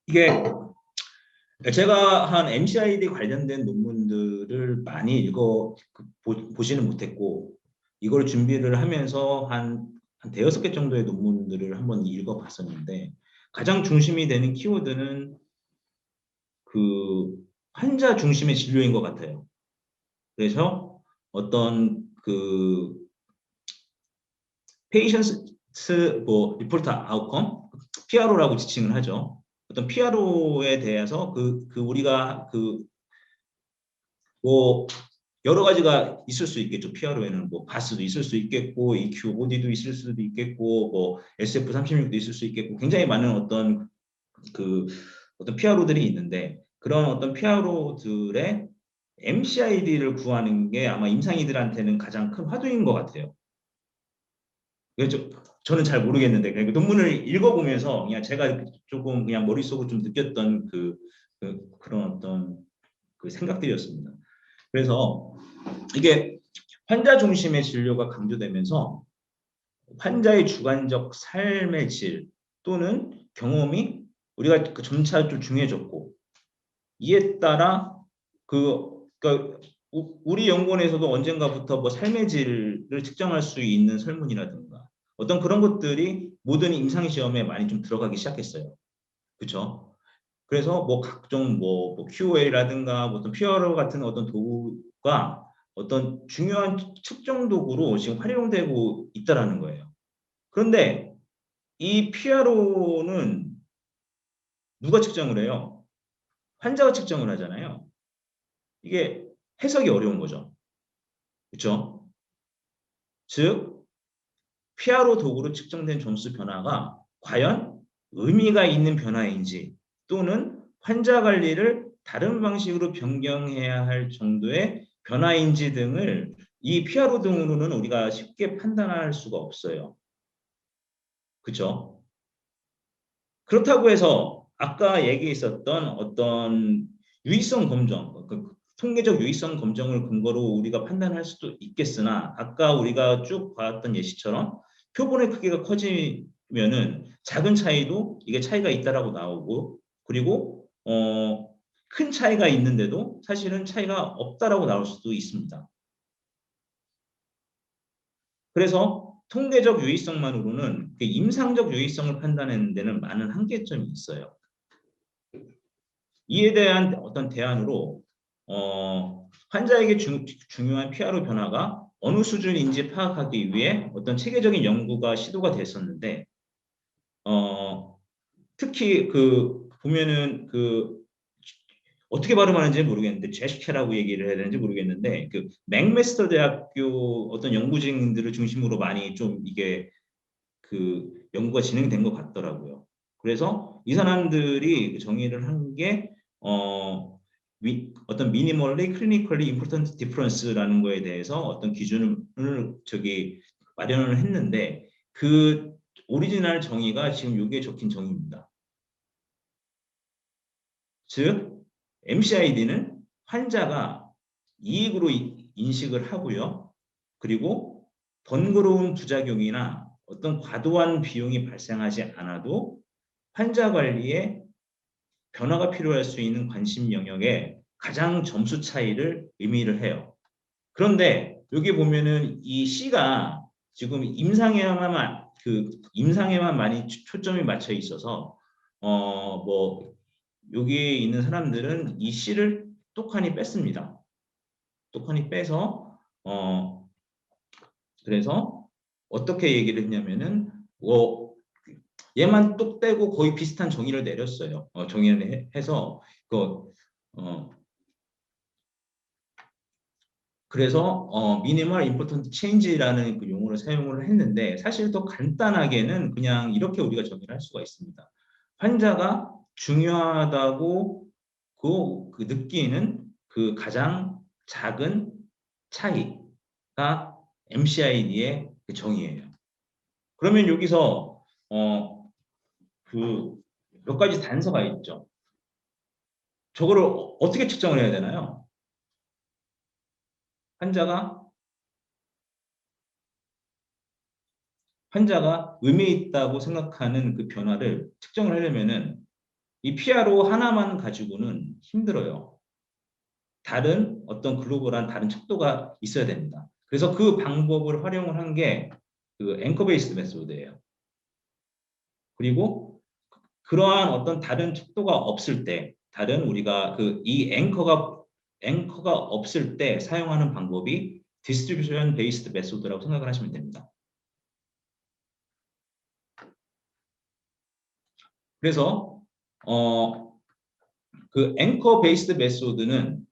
[SPEAKER 1] 이게 제가 한 MCID 관련된 논문들을 많이 보지는 못했고, 이걸 준비를 하면서 한 대여섯 개 정도의 논문들을 한번 읽어봤었는데, 가장 중심이 되는 키워드는 그 환자 중심의 진료인 것 같아요. 그래서 어떤 그 patients 뭐 report outcome PRO라고 지칭을 하죠. 어떤 PRO에 대해서 우리가 뭐 여러 가지가 있을 수 있겠죠. PRO에는 뭐 바스도 있을 수 있겠고 EQ, OD도 있을 수도 있겠고 뭐 SF36도 있을 수 있겠고 굉장히 많은 어떤 PRO들이 있는데, 그런 어떤 PRO들의 MCID를 구하는 게 아마 임상의들한테는 가장 큰 화두인 것 같아요. 그래서 저는 잘 모르겠는데 그 논문을 읽어보면서 그냥 제가 조금 그냥 머릿속으로 좀 느꼈던 그런 어떤 생각들이었습니다. 그래서 이게 환자 중심의 진료가 강조되면서 환자의 주관적 삶의 질 또는 경험이 우리가 점차 좀 중요해졌고, 이에 따라 그러니까 우리 연구원에서도 언젠가부터 뭐 삶의 질을 측정할 수 있는 설문이라든가 어떤 그런 것들이 모든 임상 시험에 많이 좀 들어가기 시작했어요. 그렇죠? 그래서 뭐 각종 뭐 QOL이라든가 뭐 어떤 PRO 같은 어떤 도구가 어떤 중요한 측정 도구로 지금 활용되고 있다라는 거예요. 그런데 이 PRO는 누가 측정을 해요? 환자가 측정을 하잖아요. 이게 해석이 어려운 거죠. 그렇죠? 즉 PRO 도구로 측정된 점수 변화가 과연 의미가 있는 변화인지, 또는 환자 관리를 다른 방식으로 변경해야 할 정도의 변화인지 등을 이 PRO 등으로는 우리가 쉽게 판단할 수가 없어요. 그렇죠? 그렇다고 해서 아까 얘기했었던 어떤 유의성 검정, 통계적 유의성 검정을 근거로 우리가 판단할 수도 있겠으나, 아까 우리가 쭉 봤던 예시처럼 표본의 크기가 커지면은 작은 차이도 이게 차이가 있다라고 나오고, 그리고 큰 차이가 있는데도 사실은 차이가 없다라고 나올 수도 있습니다. 그래서 통계적 유의성만으로는 임상적 유의성을 판단하는 데는 많은 한계점이 있어요. 이에 대한 어떤 대안으로 환자에게 중요한 피아로 변화가 어느 수준인지 파악하기 위해 어떤 체계적인 연구가 시도가 됐었는데 특히 보면은 어떻게 발음하는지 모르겠는데 제시케라고 얘기를 해야 되는지 모르겠는데 맥메스터 대학교 어떤 연구진들을 중심으로 많이 좀 이게 연구가 진행된 것 같더라고요. 그래서 이 사람들이 정의를 한 게 어떤 미니멀리 클리니컬리 임포턴트 디퍼런스라는 거에 대해서 어떤 기준을 마련을 했는데 그 오리지널 정의가 지금 여기에 적힌 정의입니다. 즉 MCID는 환자가 이익으로 인식을 하고요. 그리고 번거로운 부작용이나 어떤 과도한 비용이 발생하지 않아도 환자 관리에 변화가 필요할 수 있는 관심 영역에 가장 점수 차이를 의미를 해요. 그런데 여기 보면은 이 C가 지금 임상에만 많이 초점이 맞춰 있어서 여기에 있는 사람들은 이 C를 똑하니 뺐습니다. 똑하니 빼서 그래서 어떻게 얘기를 했냐면은 얘만 뚝 떼고 거의 비슷한 정의를 내렸어요. 정의를 해서 그래서 미니멀 임포턴트 체인지라는 그 용어를 사용을 했는데 사실 더 간단하게는 그냥 이렇게 우리가 정의를 할 수가 있습니다. 환자가 중요하다고 느끼는 그 가장 작은 차이가 MCID의 그 정의예요. 그러면 여기서 몇 가지 단서가 있죠. 저거를 어떻게 측정을 해야 되나요? 환자가 의미 있다고 생각하는 그 변화를 측정을 하려면은 이 PRO 하나만 가지고는 힘들어요. 다른 어떤 글로벌한 다른 척도가 있어야 됩니다. 그래서 그 방법을 활용을 한 게 그 앵커 베이스드 메소드예요. 그리고 그러한 어떤 다른 척도가 없을 때, 우리가 이 앵커가 없을 때 사용하는 방법이 디스트리뷰션 베이스드 메소드라고 생각을 하시면 됩니다. 그래서 그 앵커 베이스드 메소드는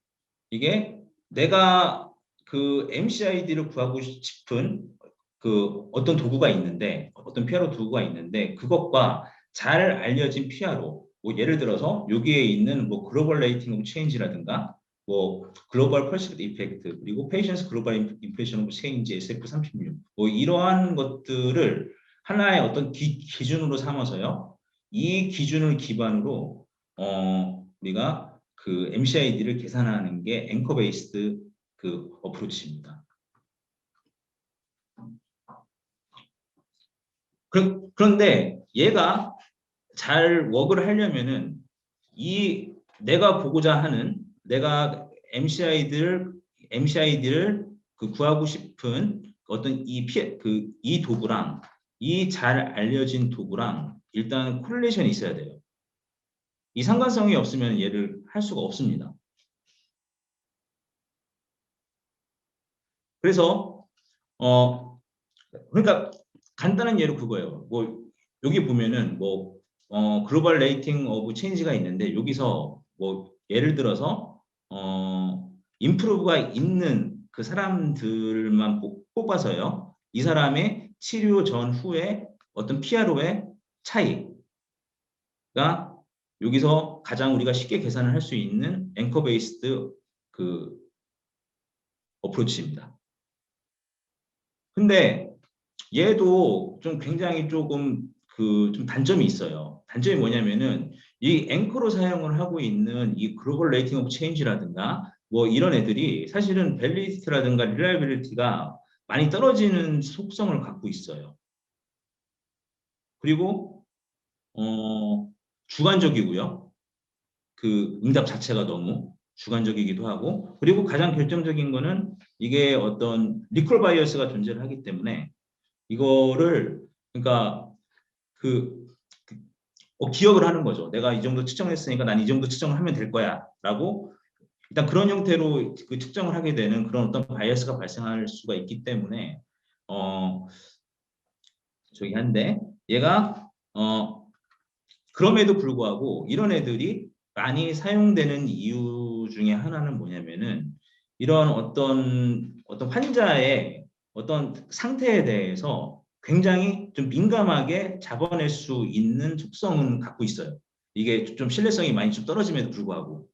[SPEAKER 1] 이게 내가 그 MCID를 구하고 싶은 어떤 도구가 있는데 어떤 PRO 도구가 있는데 그것과 잘 알려진 PRO 예를 들어서 여기에 있는 글로벌 레이팅 오브 체인지라든가 글로벌 퍼시브드 이펙트 그리고 페이션스 글로벌 임프레션 오브 체인지 SF36 이러한 것들을 하나의 어떤 기준으로 삼아서요. 이 기준을 기반으로 우리가 그 MCID를 계산하는 게 앵커 베이스드 어프로치입니다. 그런데 얘가 잘 워크를 하려면은 내가 보고자 하는 내가 MCID를 구하고 싶은 어떤 이 도구랑 이 잘 알려진 도구랑 일단 코릴레이션이 있어야 돼요. 이 상관성이 없으면 얘를 할 수가 없습니다. 그래서 그러니까 간단한 예로 그거예요. 여기 보면은 글로벌 레이팅 오브 체인지가 있는데 여기서 예를 들어서 임프루브가 있는 그 사람들만 뽑아서요. 이 사람의 치료 전후에 어떤 PRO의 차이가 여기서 가장 우리가 쉽게 계산을 할 수 있는 앵커 베이스드 어프로치입니다. 근데 얘도 좀 굉장히 조금 좀 단점이 있어요. 단점이 뭐냐면은 이 앵커로 사용을 하고 있는 이 글로벌 레이팅 오브 체인지라든가 이런 애들이 사실은 밸리디티라든가 리라이빌리티가 많이 떨어지는 속성을 갖고 있어요. 그리고 주관적이고요. 그 응답 자체가 너무 주관적이기도 하고, 그리고 가장 결정적인 거는 이게 어떤 리콜 바이어스가 존재를 하기 때문에 이거를, 그러니까 그, 그 기억을 하는 거죠. 내가 이 정도 측정했으니까 난 이 정도 측정을 하면 될 거야라고, 일단 그런 형태로 그 측정을 하게 되는 그런 어떤 바이어스가 발생할 수가 있기 때문에 저기 한데, 얘가 그럼에도 불구하고 이런 애들이 많이 사용되는 이유 중에 하나는 뭐냐면은, 이런 어떤 환자의 어떤 상태에 대해서 굉장히 좀 민감하게 잡아낼 수 있는 특성은 갖고 있어요. 이게 좀 신뢰성이 많이 좀 떨어짐에도 불구하고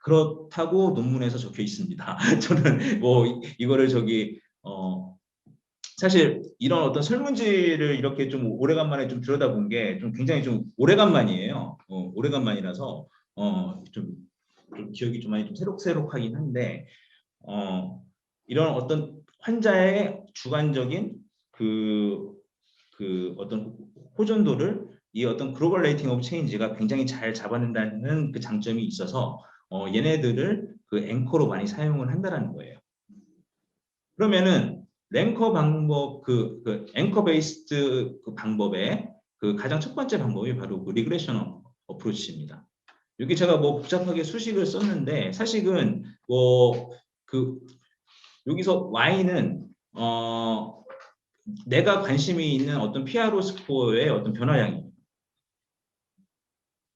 [SPEAKER 1] 그렇다고 논문에서 적혀 있습니다. 저는 뭐 이거를 저기 사실 이런 어떤 설문지를 이렇게 좀 오래간만에 좀 들여다본 게 좀 굉장히 좀 오래간만이에요. 오래간만이라서 좀 기억이 좀 많이 좀 새록새록하긴 한데, 이런 어떤 환자의 주관적인 그, 그 어떤 호전도를 이 어떤 글로벌 레이팅 오브 체인지가 굉장히 잘 잡아낸다는 그 장점이 있어서 얘네들을 그 앵커로 많이 사용을 한다는 거예요. 그러면은 랭커 방법, 그 앵커 베이스드 그 방법의 그 가장 첫 번째 방법이 바로 그 리그레션 어프로치입니다. 여기 제가 뭐 복잡하게 수식을 썼는데, 사실은 뭐 그 여기서 Y는 내가 관심이 있는 어떤 PRO 스코어의 어떤 변화량이에요.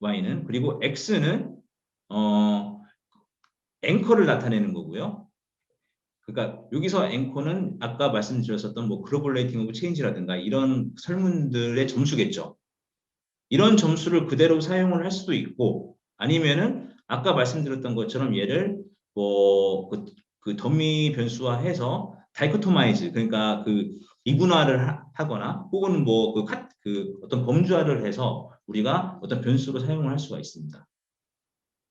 [SPEAKER 1] Y는. 그리고 X는 앵커를 나타내는 거고요. 그러니까 여기서 앵커는 아까 말씀드렸었던 뭐 글로벌 레이팅 오브 체인지라든가 이런 설문들의 점수겠죠. 이런 점수를 그대로 사용을 할 수도 있고, 아니면은 아까 말씀드렸던 것처럼 얘를 뭐그 더미 변수화해서 다이코토마이즈, 그러니까 그 이분화를 하거나 혹은 그 어떤 범주화를 해서 우리가 어떤 변수로 사용을 할 수가 있습니다.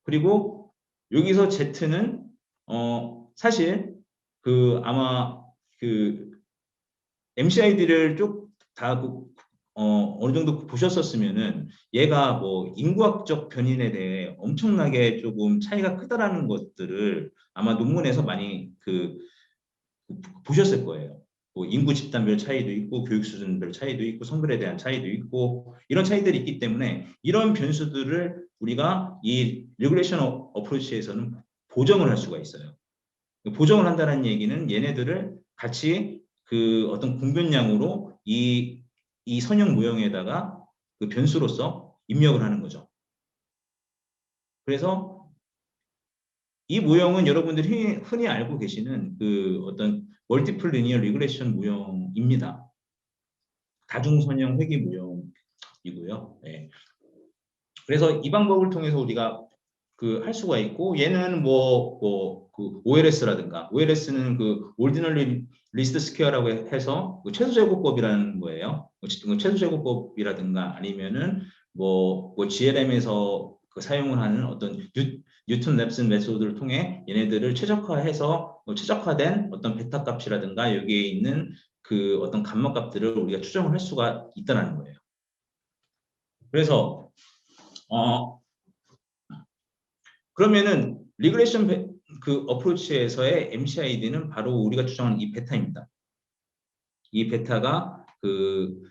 [SPEAKER 1] 그리고 여기서 Z는 사실 그 아마 그 MCID를 쭉다 어느 정도 보셨었으면은 얘가 뭐 인구학적 변인에 대해 엄청나게 조금 차이가 크다라는 것들을 아마 논문에서 많이 보셨을 거예요. 뭐 인구 집단별 차이도 있고 교육 수준별 차이도 있고 성별에 대한 차이도 있고 이런 차이들이 있기 때문에 이런 변수들을 우리가 이 레귤레이션 어프로치에서는 보정을 할 수가 있어요. 보정을 한다는 얘기는 얘네들을 같이 그 어떤 공변량으로 이 선형 모형에다가 그 변수로서 입력을 하는 거죠. 그래서 이 모형은 여러분들이 흔히 알고 계시는 그 어떤 멀티플 리니어 리그레션 모형입니다. 다중선형 회귀 모형이고요. 네. 그래서 이 방법을 통해서 우리가 그 할 수가 있고, 얘는 그 OLS라든가, OLS는 그 Ordinary Least Square라고 해서 그 최소제곱법이라는 거예요. 최소제곱법이라든가 아니면은 GLM에서 그 사용을 하는 어떤 뉴턴 랩슨 메소드를 통해 얘네들을 최적화해서 최적화된 어떤 베타 값이라든가 여기에 있는 그 어떤 감마 값들을 우리가 추정을 할 수가 있다는 거예요. 그래서 그러면은 리그레이션 그 어프로치에서의 MCID는 바로 우리가 추정하는 이 베타입니다. 이 베타가 그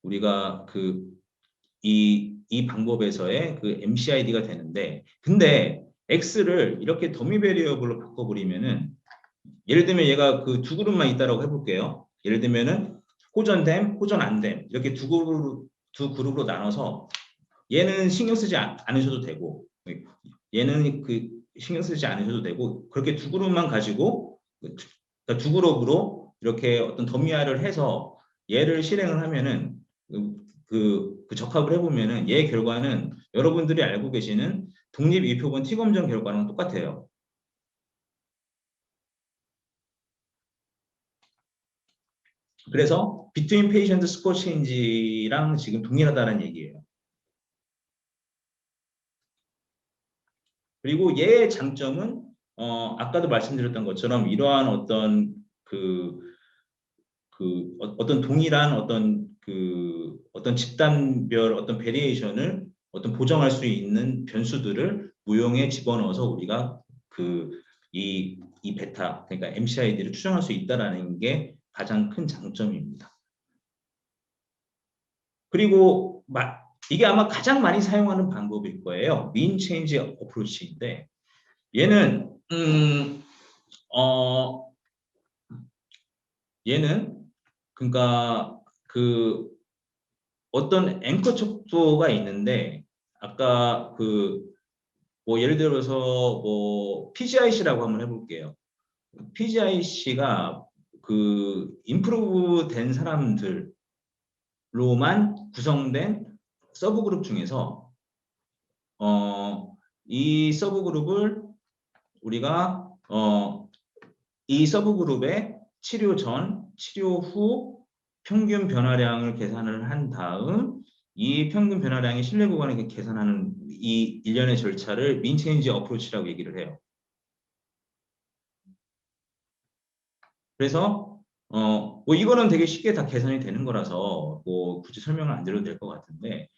[SPEAKER 1] 우리가 이 방법에서의 그 MCID가 되는데, 근데 X를 이렇게 더미 베리어블로 바꿔버리면은, 예를 들면 얘가 그 두 그룹만 있다라고 해볼게요. 예를 들면은 호전됨, 호전 안됨 이렇게 두 그룹으로 나눠서 얘는 신경 쓰지 않으셔도 되고 얘는 그 신경 쓰지 않으셔도 되고, 그렇게 두 그룹만 가지고 그러니까 두 그룹으로 이렇게 어떤 더미화를 해서 얘를 실행을 하면은 그 적합을 해보면은 얘 결과는 여러분들이 알고 계시는 독립이표본 T검정 결과랑 똑같아요. 그래서 Between Patient Score Change랑 지금 동일하다는 얘기예요. 그리고 얘의 장점은 아까도 말씀드렸던 것처럼 이러한 어떤 어떤 동일한 어떤 어떤 집단별 어떤 베리에이션을 어떤 보정할 수 있는 변수들을 무용에 집어넣어서 우리가 이 베타, 그러니까 MCID를 추정할 수 있다라는 게 가장 큰 장점입니다. 그리고 이게 아마 가장 많이 사용하는 방법일 거예요. mean change approach인데 얘는 얘는 그러니까 그 어떤 앵커 척도가 있는데 아까 뭐 예를 들어서 뭐 PGIC라고 한번 해볼게요. PGIC가 임프루브 된 사람들로만 구성된 서브그룹 중에서 이 서브그룹을 우리가 이 서브그룹의 치료 전, 치료 후 평균 변화량을 계산을 한 다음 이 평균 변화량의 신뢰 구간을 계산하는 이 일련의 절차를 mean change approach라고 얘기를 해요. 그래서 뭐 이거는 되게 쉽게 다 계산이 되는 거라서 뭐 굳이 설명을 안 드려도 될 것 같은데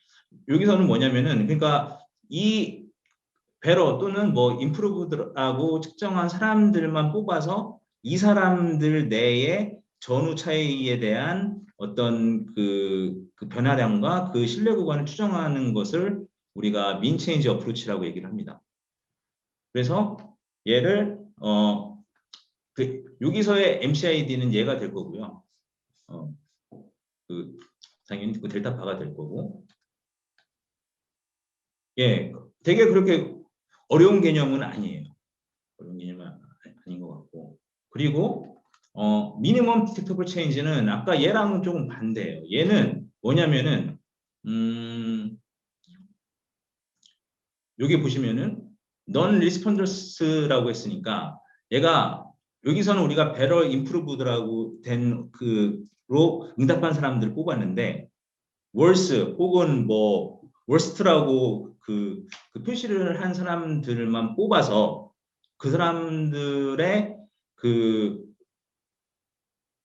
[SPEAKER 1] 여기서는 뭐냐면은 그러니까 이 베러 또는 뭐 임프루브드라고 측정한 사람들만 뽑아서 이 사람들 내의 전후 차이에 대한 어떤 그 변화량과 그 신뢰 구간을 추정하는 것을 우리가 mean change approach라고 얘기를 합니다. 그래서 얘를 여기서의 MCID는 얘가 될 거고요. 당연히 그 델타파가 될 거고. 예, 되게 그렇게 어려운 개념은 아니에요. 어려운 개념은 아닌 것 같고. 그리고 미니멈 디텍터블 체인지는 아까 얘랑은 조금 반대예요. 얘는 뭐냐면은 여기 보시면은 non responders라고 했으니까 얘가 여기서는 우리가 better improved라고 된 그로 응답한 사람들을 뽑았는데 worse 혹은 뭐 worst라고 그 표시를 한 사람들만 뽑아서 그 사람들의 그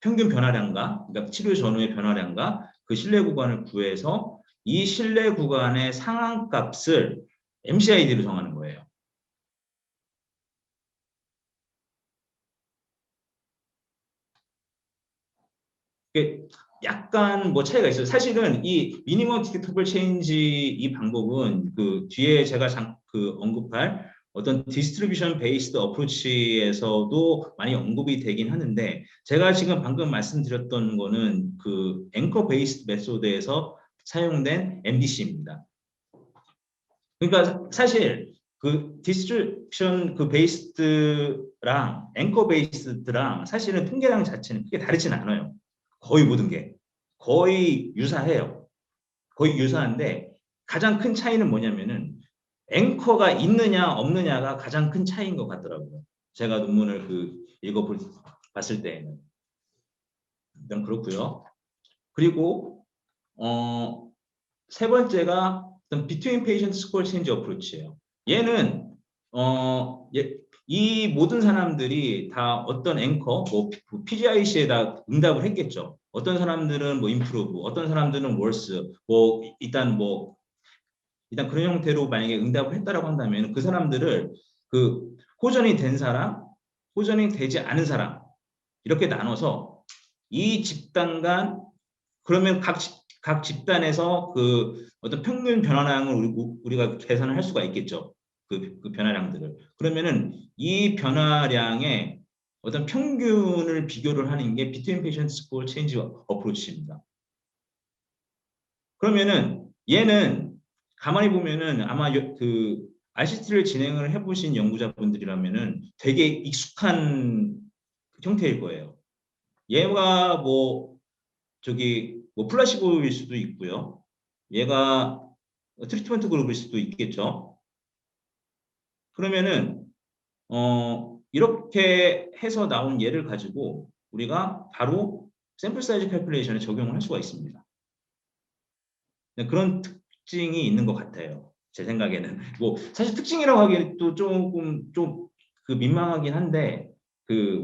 [SPEAKER 1] 평균 변화량과 그러니까 치료 전후의 변화량과 그 신뢰 구간을 구해서 이 신뢰 구간의 상한값을 MCID로 정하는 거예요. 이게 약간 뭐 차이가 있어요. 사실은 이 미니멈 디텍터블 체인지 이 방법은 그 뒤에 제가 언급할 어떤 디스트리뷰션 베이스드 어프로치에서도 많이 언급이 되긴 하는데 제가 지금 방금 말씀드렸던 거는 그 앵커 베이스드 메소드에서 사용된 MDC입니다. 그러니까 사실 그 디스트리뷰션 그 베이스드랑 앵커 베이스드랑 사실은 통계량 자체는 크게 다르진 않아요. 거의 모든 게 거의 유사해요. 거의 유사한데 가장 큰 차이는 뭐냐면은 앵커가 있느냐 없느냐가 가장 큰 차이인 것 같더라고요. 제가 논문을 읽어봤을 때에는 일단 그렇고요. 그리고 세 번째가 Between Patient Score Change Approach예요. 얘는 이 모든 사람들이 다 어떤 앵커, 뭐 PGIC에다 응답을 했겠죠. 어떤 사람들은 뭐 improve, 어떤 사람들은 worse, 일단 그런 형태로 만약에 응답을 했다라고 한다면 그 사람들을 호전이 된 사람, 호전이 되지 않은 사람 이렇게 나눠서 이 집단 간 그러면 각 집단에서 어떤 평균 변화량을 우리가 계산을 할 수가 있겠죠. 그 변화량들을. 그러면은 이 변화량의 어떤 평균을 비교를 하는 게 Between Patient Score Change Approach입니다. 그러면은 얘는 가만히 보면은 아마 RCT를 진행을 해보신 연구자분들이라면은 되게 익숙한 형태일 거예요. 얘가 뭐 플라시보일 수도 있고요. 얘가 트리트먼트 그룹일 수도 있겠죠. 그러면은 이렇게 해서 나온 예를 가지고 우리가 바로 샘플 사이즈 칼큘레이션에 적용을 할 수가 있습니다. 그런 특징이 있는 것 같아요. 제 생각에는 뭐 사실 특징이라고 하기엔 또 조금 좀 민망하긴 한데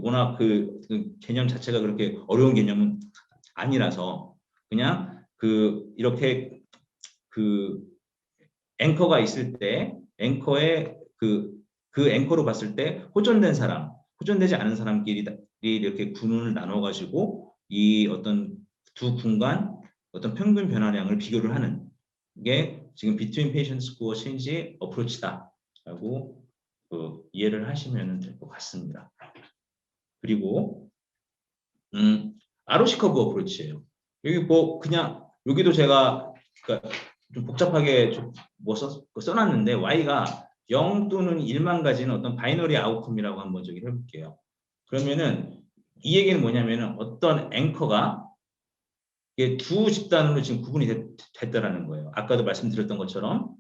[SPEAKER 1] 워낙 그 개념 자체가 그렇게 어려운 개념은 아니라서 그냥 이렇게 앵커가 있을 때 앵커의 그 앵커로 봤을 때 호전된 사람, 호전되지 않은 사람끼리 이렇게 군을 나눠 가지고 이 어떤 두 군간 어떤 평균 변화량을 비교를 하는 게 지금 Between Patient Score Change Approach다라고 이해를 하시면 될 것 같습니다. 그리고 ROC 커브 어프로치예요. 여기 뭐 그냥 여기도 제가 그러니까 좀 복잡하게 뭐 써놨는데 y가 0 또는 1만 가지는 어떤 바이너리 아웃컴이라고 한번 저기 해볼게요. 그러면은 이 얘기는 뭐냐면은 어떤 앵커가 이게 두 집단으로 지금 구분이 됐다라는 거예요. 아까도 말씀드렸던 것처럼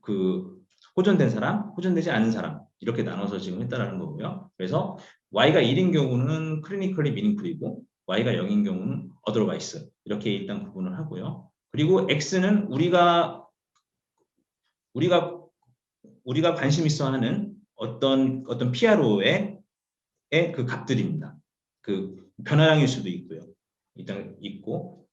[SPEAKER 1] 그 호전된 사람, 호전되지 않은 사람 이렇게 나눠서 지금 했다라는 거고요. 그래서 y가 1인 경우는 클리니컬리 미닝풀이고 y가 0인 경우는 어더와이스 이렇게 일단 구분을 하고요. 그리고 x는 우리가 관심 있어 하는 어떤 PRO의 그 값들입니다. 그 변화량일 수도 있고요. 일단 있고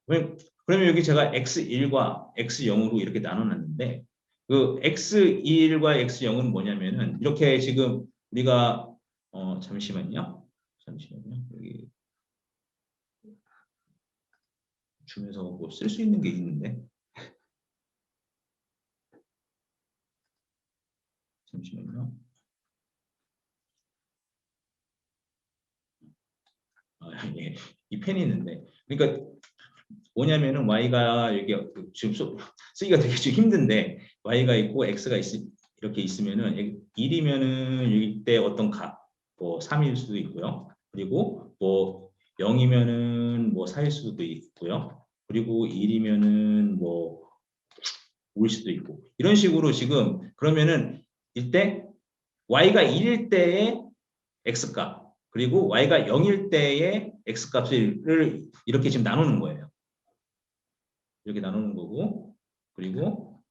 [SPEAKER 1] 그러면 여기 제가 x1과 x0으로 이렇게 나눠놨는데 그 x1과 x0은 뭐냐면은 이렇게 지금 우리가 잠시만요. 여기 주면서 뭐 쓸 수 있는 게 있는데 잠시만요. 예, 이 펜이 있는데 그러니까 뭐냐면은 y가 여기 지금 쓰기가 되게 좀 힘든데 y가 있고 x가 이렇게 있으면은 1이면은 이때 어떤 값, 뭐 3일 수도 있고요. 그리고 뭐 0이면은 뭐 4일 수도 있고요. 그리고 1이면은 뭐 5일 수도 있고 이런 식으로 지금 그러면은 이때 y가 1일 때의 x값 그리고 y가 0일 때의 x값을 이렇게 지금 나누는 거예요. 이렇게 나누는 거고 그리고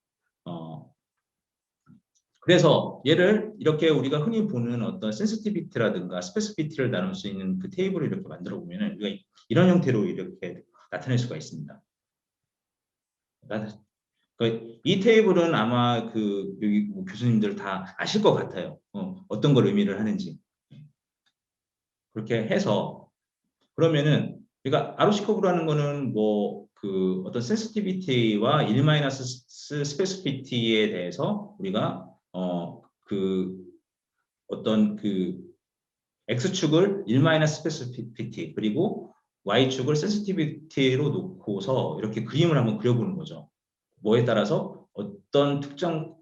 [SPEAKER 1] 그래서 얘를 이렇게 우리가 흔히 보는 어떤 센시티비티라든가 스페시피티를 나눌 수 있는 그 테이블을 이렇게 만들어 보면은 우리가 이런 형태로 이렇게 나타낼 수가 있습니다. 이 테이블은 아마 여기 뭐 교수님들 다 아실 것 같아요. 어떤 걸 의미를 하는지. 그렇게 해서 그러면은 그러니까 ROC 커브라는 거는 뭐 어떤 센시티비티와 1 스페시피티에 대해서 우리가 어떤 X축을 1 스페시피티 그리고 Y축을 센시티비티로 놓고서 이렇게 그림을 한번 그려보는 거죠. 뭐에 따라서 어떤 특정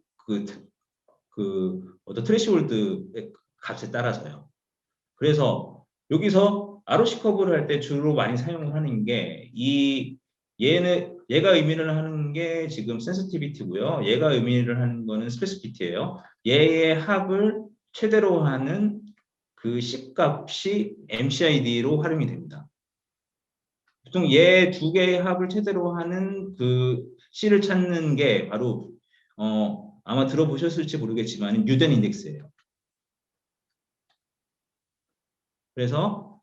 [SPEAKER 1] 어떤 트레시홀드 값에 따라서요. 그래서 여기서 ROC 커브를 할 때 주로 많이 사용을 하는 게 얘가 의미를 하는 게 지금 센시티비티고요. 얘가 의미를 하는 거는 스페시피티예요. 얘의 합을 최대로 하는 그 C 값이 MCID로 활용이 됩니다. 보통 얘 두 개의 합을 최대로 하는 그 C를 찾는 게 바로 아마 들어보셨을지 모르겠지만 뉴덴 인덱스예요. 그래서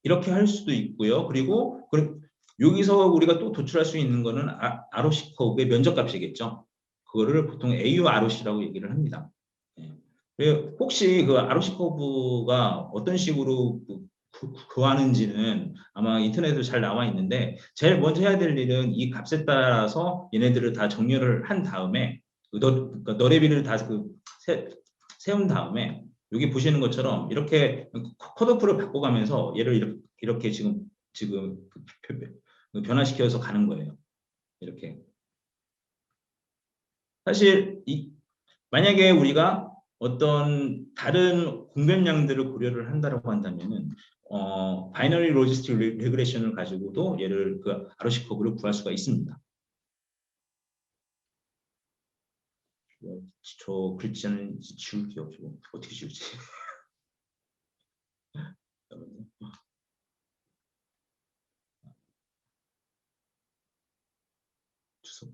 [SPEAKER 1] 이렇게 할 수도 있고요. 그리고 여기서 우리가 또 도출할 수 있는 거는 ROC 커브의 면적값이겠죠. 그거를 보통 AUROC라고 얘기를 합니다. 혹시 그 ROC 커브가 어떤 식으로 구하는지는 아마 인터넷에 잘 나와 있는데 제일 먼저 해야 될 일은 이 값에 따라서 얘네들을 다 정렬을 한 다음에 그러니까 너레비를 다 세운 다음에 여기 보시는 것처럼 이렇게 컷오프를 바꿔가면서 얘를 이렇게 지금 변화시켜서 가는 거예요. 이렇게. 사실 만약에 우리가 어떤 다른 공변량들을 고려를 한다고 한다면은 바이너리 로지스틱 레그레션을 가지고도 얘를 ROC 커브를 구할 수가 있습니다. 저 글자는 지울게요. 어떻게 지울지. 주소.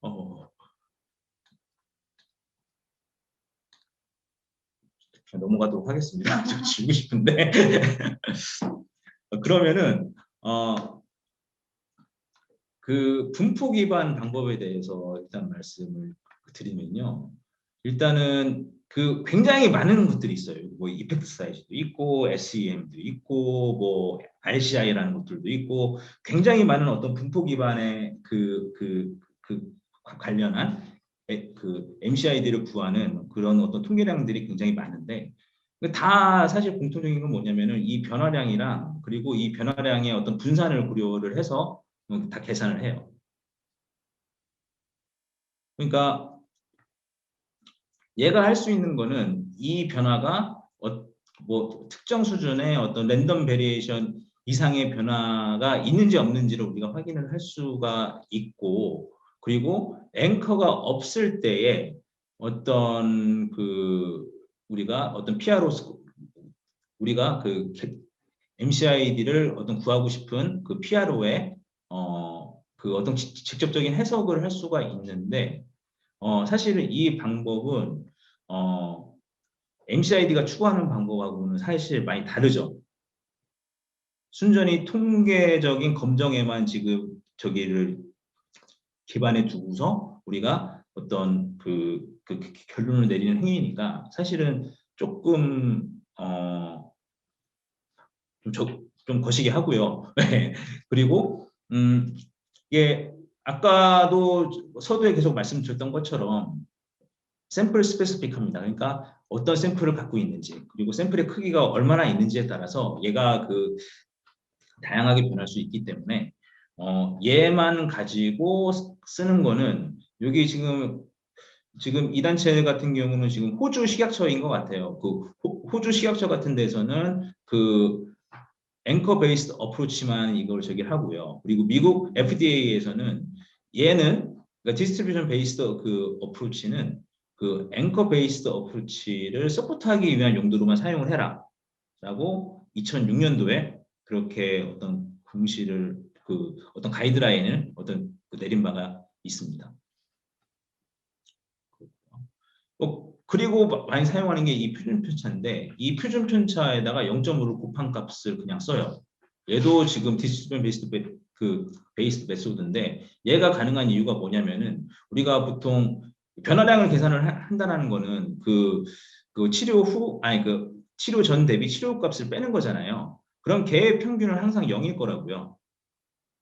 [SPEAKER 1] 어, 넘어가도록 하겠습니다. 좀 지우고 싶은데 그러면은 그 분포 기반 방법에 대해서 일단 말씀을 드리면요. 일단은 그 굉장히 많은 것들이 있어요. 뭐 이펙트 사이즈도 있고 SEM도 있고 뭐 RCI라는 것들도 있고 굉장히 많은 어떤 분포 기반의 그 관련한 그 MCID를 구하는 그런 어떤 통계량들이 굉장히 많은데 다 사실 공통적인 건 뭐냐면은 이 변화량이랑 그리고 이 변화량의 어떤 분산을 고려를 해서 다 계산을 해요. 그러니까 얘가 할 수 있는 거는 이 변화가 뭐 특정 수준의 어떤 랜덤 베리에이션 이상의 변화가 있는지 없는지를 우리가 확인을 할 수가 있고 그리고 앵커가 없을 때에 어떤 그 우리가 어떤 PRO 우리가 그 MCID를 어떤 구하고 싶은 그 PRO의 그 어떤 직접적인 해석을 할 수가 있는데 사실은 이 방법은 MCID가 추구하는 방법하고는 사실 많이 다르죠. 순전히 통계적인 검정에만 지금 저기를 기반에 두고서 우리가 어떤 그 결론을 내리는 행위니까 사실은 조금 좀 거시기 하고요. 그리고 이게 아까도 서두에 계속 말씀드렸던 것처럼 샘플 스페시픽합니다. 그러니까 어떤 샘플을 갖고 있는지 그리고 샘플의 크기가 얼마나 있는지에 따라서 얘가 그 다양하게 변할 수 있기 때문에 얘만 가지고 쓰는 거는 여기 지금 이 단체 같은 경우는 지금 호주 식약처인 것 같아요. 그 호주 식약처 같은 데서는 그 앵커 베이스드 어프로치만 이걸 저기 하고요. 그리고 미국 FDA에서는 얘는 그러니까 디스트리뷰션 베이스드 그 어프로치는 그 앵커 베이스드 어프로치를 서포트하기 위한 용도로만 사용을 해라라고 2006년도에 그렇게 어떤 공시를 그 어떤 가이드라인을 어떤 내린 바가 있습니다. 그리고 많이 사용하는 게 이 표준 편차인데 이 표준 편차에다가 0.5를 곱한 값을 그냥 써요. 얘도 지금 디스트리뷰션 베이스드 메소드인데 얘가 가능한 이유가 뭐냐면은 우리가 보통 변화량을 계산을 한다는 거는 그 치료 후 아니 그 치료 전 대비 치료 후 값을 빼는 거잖아요. 그럼 걔의 평균은 항상 0일 거라고요.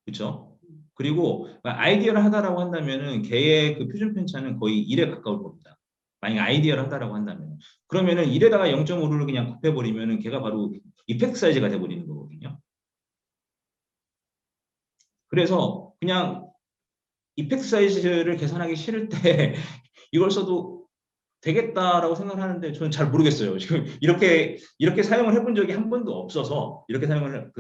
[SPEAKER 1] 그렇죠? 그리고 아이디어를 하다라고 한다면은 걔의 그 표준 편차는 거의 1에 가까울 겁니다. 만약 아이디어를 하다라고 한다면 그러면은 1에다가 0.5를 그냥 곱해버리면은 걔가 바로 이펙트 사이즈가 돼버리는 거거든요. 그래서 그냥 이펙트 사이즈를 계산하기 싫을 때 이걸 써도 되겠다라고 생각하는데 저는 잘 모르겠어요. 지금 이렇게 사용을 해본 적이 한 번도 없어서 이렇게 사용을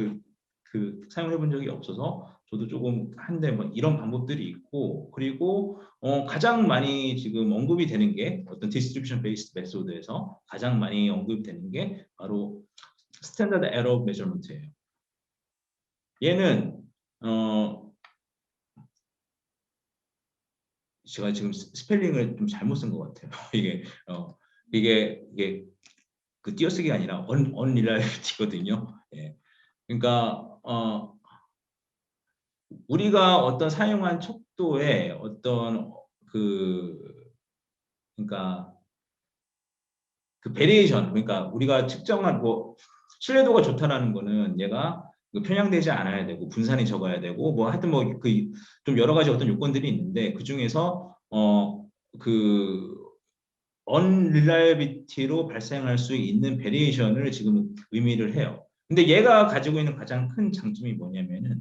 [SPEAKER 1] 해본 적이 없어서 저도 조금 한데 뭐 이런 방법들이 있고 그리고 가장 많이 지금 언급이 되는 게 어떤 디스트리뷰션 베이스드 메소드에서 가장 많이 언급되는 게 바로 스탠다드 에러 메저먼트예요. 얘는 제가 지금 스펠링을 좀 잘못 쓴 것 같아요. 이게 그 띄어쓰기가 아니라 unreliability거든요. 예. 그러니까 우리가 어떤 사용한 척도의 어떤 그러니까 그 베리에이션 그러니까 우리가 측정한 뭐 신뢰도가 좋다라는 거는 얘가 편향되지 않아야 되고 분산이 적어야 되고 뭐 하여튼 뭐 그 좀 여러 가지 어떤 요건들이 있는데 그 중에서 그 unreliability로 발생할 수 있는 베리에이션을 지금 의미를 해요. 근데 얘가 가지고 있는 가장 큰 장점이 뭐냐면은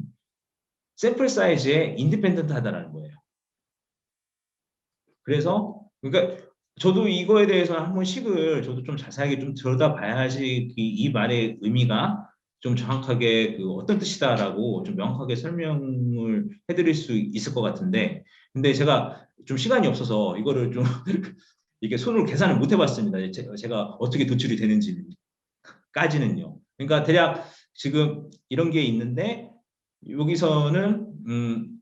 [SPEAKER 1] 샘플 사이즈에 인디펜던트 하다라는 거예요. 그래서 그러니까 저도 이거에 대해서 한번 식을 저도 좀 자세하게 좀 들여다봐야지 이 말의 의미가 좀 정확하게 그 어떤 뜻이다라고 좀 명확하게 설명을 해드릴 수 있을 것 같은데 근데 제가 좀 시간이 없어서 이거를 좀 이게 손으로 계산을 못 해봤습니다. 제가 어떻게 도출이 되는지까지는요. 그러니까 대략 지금 이런 게 있는데 여기서는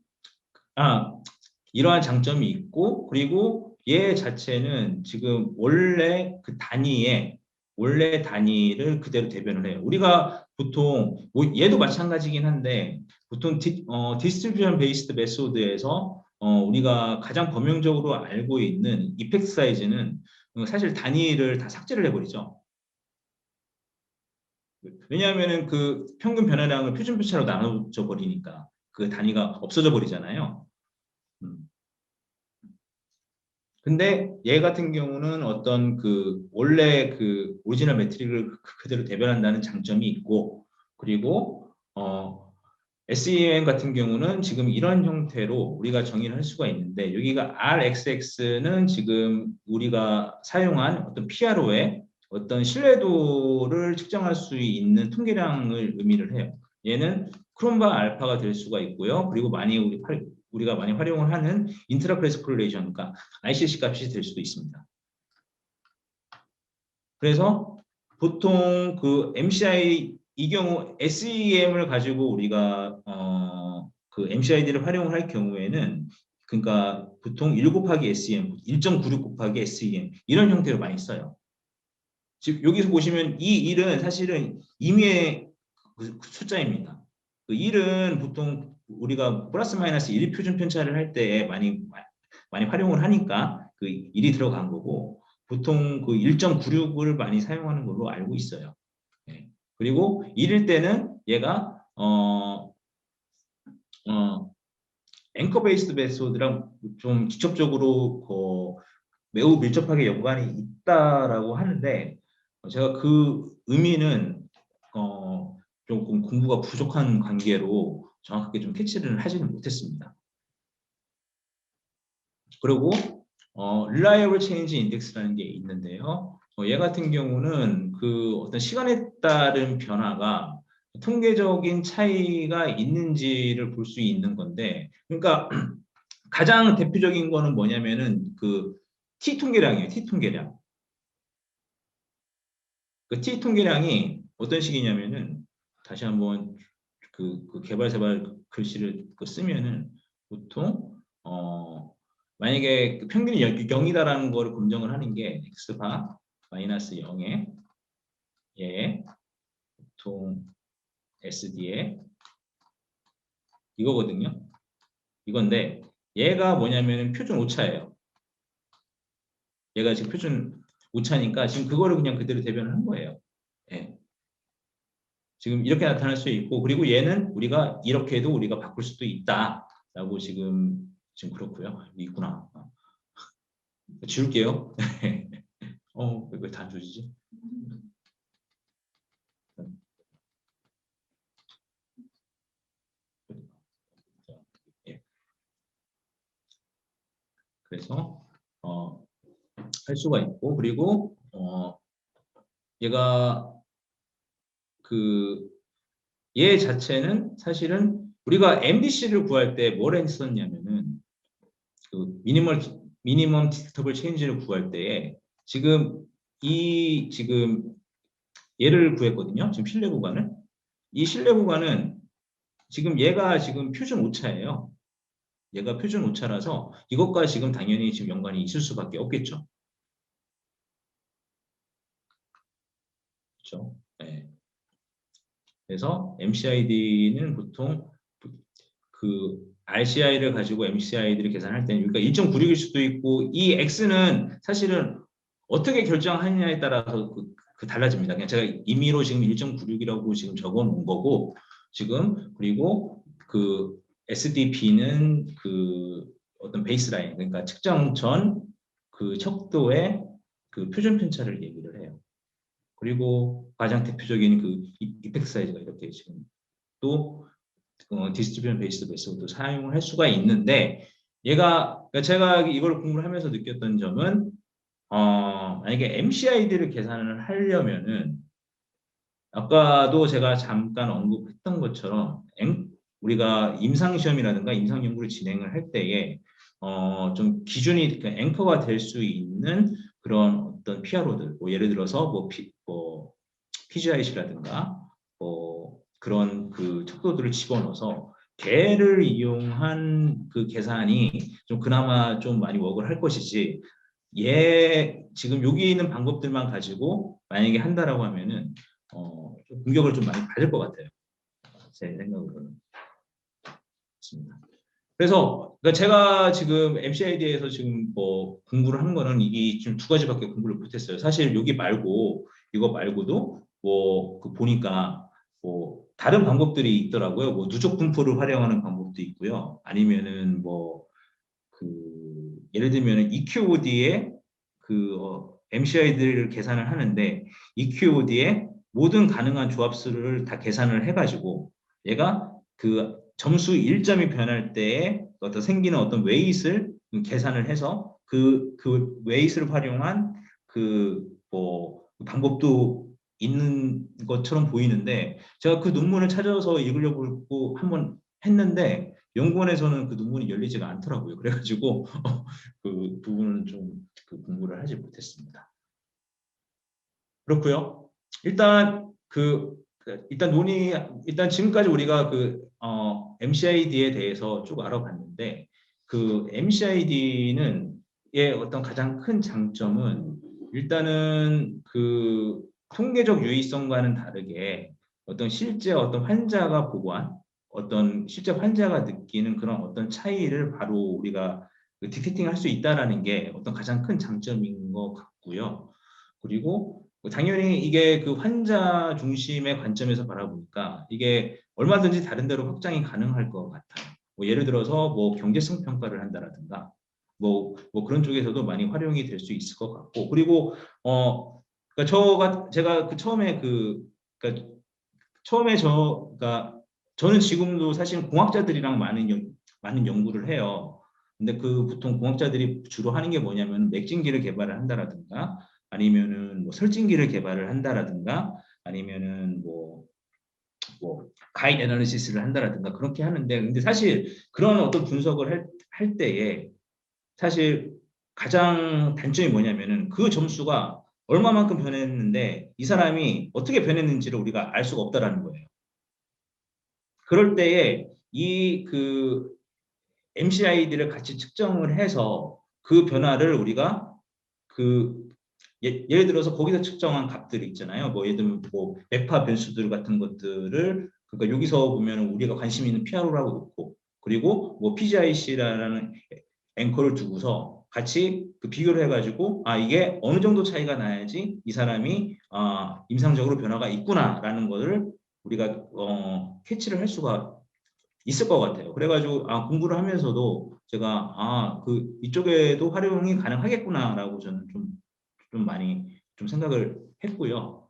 [SPEAKER 1] 아 이러한 장점이 있고 그리고 얘 자체는 지금 원래 그 단위에 원래 단위를 그대로 대변을 해요. 우리가 보통 뭐 얘도 마찬가지긴 한데 보통 디스트리뷰션 베이스드 메소드에서 우리가 가장 범용적으로 알고 있는 이펙트 사이즈는 사실 단위를 다 삭제를 해버리죠. 왜냐하면은 그 평균 변화량을 표준 표차로 나눠져 버리니까 그 단위가 없어져 버리잖아요. 음. 근데 얘 같은 경우는 어떤 그 원래 그 오리지널 매트릭을 그대로 대변한다는 장점이 있고, 그리고 SEM 같은 경우는 지금 이런 형태로 우리가 정의를 할 수가 있는데, 여기가 RXX는 지금 우리가 사용한 어떤 PRO의 어떤 신뢰도를 측정할 수 있는 통계량을 의미를 해요. 얘는 크롬바 알파가 될 수가 있고요. 그리고 많이 우리가 많이 활용을 하는 인트라클래스 코릴레이션, 그러니까 ICC 값이 될 수도 있습니다. 그래서 보통 그 MCI 이 경우 SEM을 가지고 우리가 그 MCID를 활용을 할 경우에는 그러니까 보통 1 곱하기 SEM, 1.96 곱하기 SEM 이런 형태로 많이 써요. 즉 여기서 보시면 이 1은 사실은 임의의 그 숫자입니다. 그 1은 보통 우리가 플러스 마이너스 1 표준 편차를 할 때 많이 활용을 하니까 그 1이 들어간 거고, 보통 그 1.96을 많이 사용하는 걸로 알고 있어요. 네. 그리고 1일 때는 얘가 앵커 베이스드 메소드랑 좀 직접적으로 매우 밀접하게 연관이 있다라고 하는데, 제가 그 의미는 조금 공부가 부족한 관계로 정확하게 좀 캐치를 하지는 못했습니다. 그리고 reliable change index라는 게 있는데요. 얘 같은 경우는 그 어떤 시간에 따른 변화가 통계적인 차이가 있는지를 볼 수 있는 건데, 그러니까 가장 대표적인 거는 뭐냐면은 그 T 통계량이에요. T 통계량. 그 T 통계량이 어떤 식이냐면은, 다시 한번 그 개발세발 글씨를 쓰면은 보통 만약에 그 평균이 0이다라는 거를 검정을 하는 게 x바 마이너스 0에 얘 보통 SD에 이거거든요. 이건데 얘가 뭐냐면은 표준 오차예요. 얘가 지금 표준 오차니까 지금 그거를 그냥 그대로 대변을 한 거예요. 예. 지금 이렇게 나타날 수 있고, 그리고 얘는 우리가 이렇게 해도 우리가 바꿀 수도 있다라고 지금 그렇고요. 있구나. 지울게요. 왜 다 안 조지지? 예. 그래서 할 수가 있고, 그리고 얘가 그 얘 자체는 사실은 우리가 MDC를 구할 때 뭘 했었냐면은 그 미니멈 디텍터블 체인지를 구할 때에 지금 지금 얘를 구했거든요. 지금 실내 구간을. 이 실내 구간은 지금 얘가 지금 표준 오차예요. 얘가 표준 오차라서 이것과 지금 당연히 지금 연관이 있을 수밖에 없겠죠. 그렇죠. 네. 그래서 MCID는 보통 그 RCI를 가지고 MCID를 계산할 때는 그러니까 1.96일 수도 있고, 이 X는 사실은 어떻게 결정하느냐에 따라서 달라집니다. 그냥 제가 임의로 지금 1.96이라고 지금 적어 놓은 거고, 지금 그리고 그 SDP는 그 어떤 베이스라인, 그러니까 측정 전 그 척도의 그 표준 편차를 얘기를 해요. 그리고 가장 대표적인 그 이펙트 사이즈가 이렇게 지금 또 디스트리뷰션 베이스드 메소드 사용을 할 수가 있는데, 그러니까 제가 이걸 공부를 하면서 느꼈던 점은 만약에 MCID를 계산을 하려면은 아까도 제가 잠깐 언급했던 것처럼 우리가 임상시험이라든가 임상연구를 진행을 할 때에 좀 기준이 앵커가 될 수 있는 그런 어떤 PRO들, 뭐 예를 들어서 뭐 PGIC라든가 뭐 그런 그 척도들을 집어넣어서 걔를 이용한 그 계산이 좀 그나마 좀 많이 웍을 할 것이지, 지금 여기 있는 방법들만 가지고 만약에 한다라고 하면은 좀 공격을 좀 많이 받을 것 같아요. 제 생각으로는. 그렇습니다. 그래서 그러니까 제가 지금 MCID에서 지금 뭐 공부를 하는 거는 이게 지금 두 가지밖에 공부를 못했어요. 사실 여기 말고 이거 말고도 뭐 그 보니까 뭐 다른 방법들이 있더라고요. 뭐 누적 분포를 활용하는 방법도 있고요. 아니면은 뭐 그 예를 들면 EQOD에 MCID를 계산을 하는데 EQOD에 모든 가능한 조합수를 다 계산을 해가지고 얘가 그 점수 1점이 변할 때에 어떤 생기는 어떤 웨이트를 계산을 해서 그 웨이트를 활용한 뭐 방법도 있는 것처럼 보이는데 제가 그 논문을 찾아서 읽으려고 한번 했는데 연구원에서는 그 논문이 열리지가 않더라고요. 그래가지고 그 부분은 좀 그 공부를 하지 못했습니다. 그렇고요. 일단 일단 일단 지금까지 우리가 MCID에 대해서 쭉 알아봤는데 그 MCID는 의 어떤 가장 큰 장점은 일단은 그 통계적 유의성과는 다르게 어떤 실제 어떤 환자가 보고한 어떤 실제 환자가 느끼는 그런 어떤 차이를 바로 우리가 디텍팅 할 수 있다라는 게 어떤 가장 큰 장점인 것 같고요. 그리고 당연히 이게 그 환자 중심의 관점에서 바라보니까 이게 얼마든지 다른 데로 확장이 가능할 것 같아요. 뭐 예를 들어서 뭐 경제성 평가를 한다라든가 뭐 그런 쪽에서도 많이 활용이 될 수 있을 것 같고 그리고 그러니까 제가 그 처음에 그러니까 처음에 그러니까 저는 지금도 사실 공학자들이랑 많은 연구를 해요. 근데 그 보통 공학자들이 주로 하는 게 뭐냐면 맥진기를 개발을 한다라든가 아니면은 뭐 설진기를 개발을 한다라든가 아니면은 뭐 가이드 애널리시스를 한다라든가 그렇게 하는데 근데 사실 그런 어떤 분석을 할 때에 사실 가장 단점이 뭐냐면은 그 점수가 얼마만큼 변했는데 이 사람이 어떻게 변했는지를 우리가 알 수가 없다라는 거예요. 그럴 때에 MCID를 같이 측정을 해서 그 변화를 우리가 그 예를 들어서 거기서 측정한 값들이 있잖아요. 뭐 예를 들면 뭐 매파 변수들 같은 것들을 그러니까 여기서 보면 우리가 관심 있는 PRO라고 놓고 그리고 뭐 PGIC라는 앵커를 두고서 같이 그 비교를 해가지고 이게 어느 정도 차이가 나야지 이 사람이 임상적으로 변화가 있구나라는 것을 우리가 캐치를 할 수가 있을 것 같아요. 그래가지고 공부를 하면서도 제가 이쪽에도 활용이 가능하겠구나라고 저는 좀 많이 좀 생각을 했고요.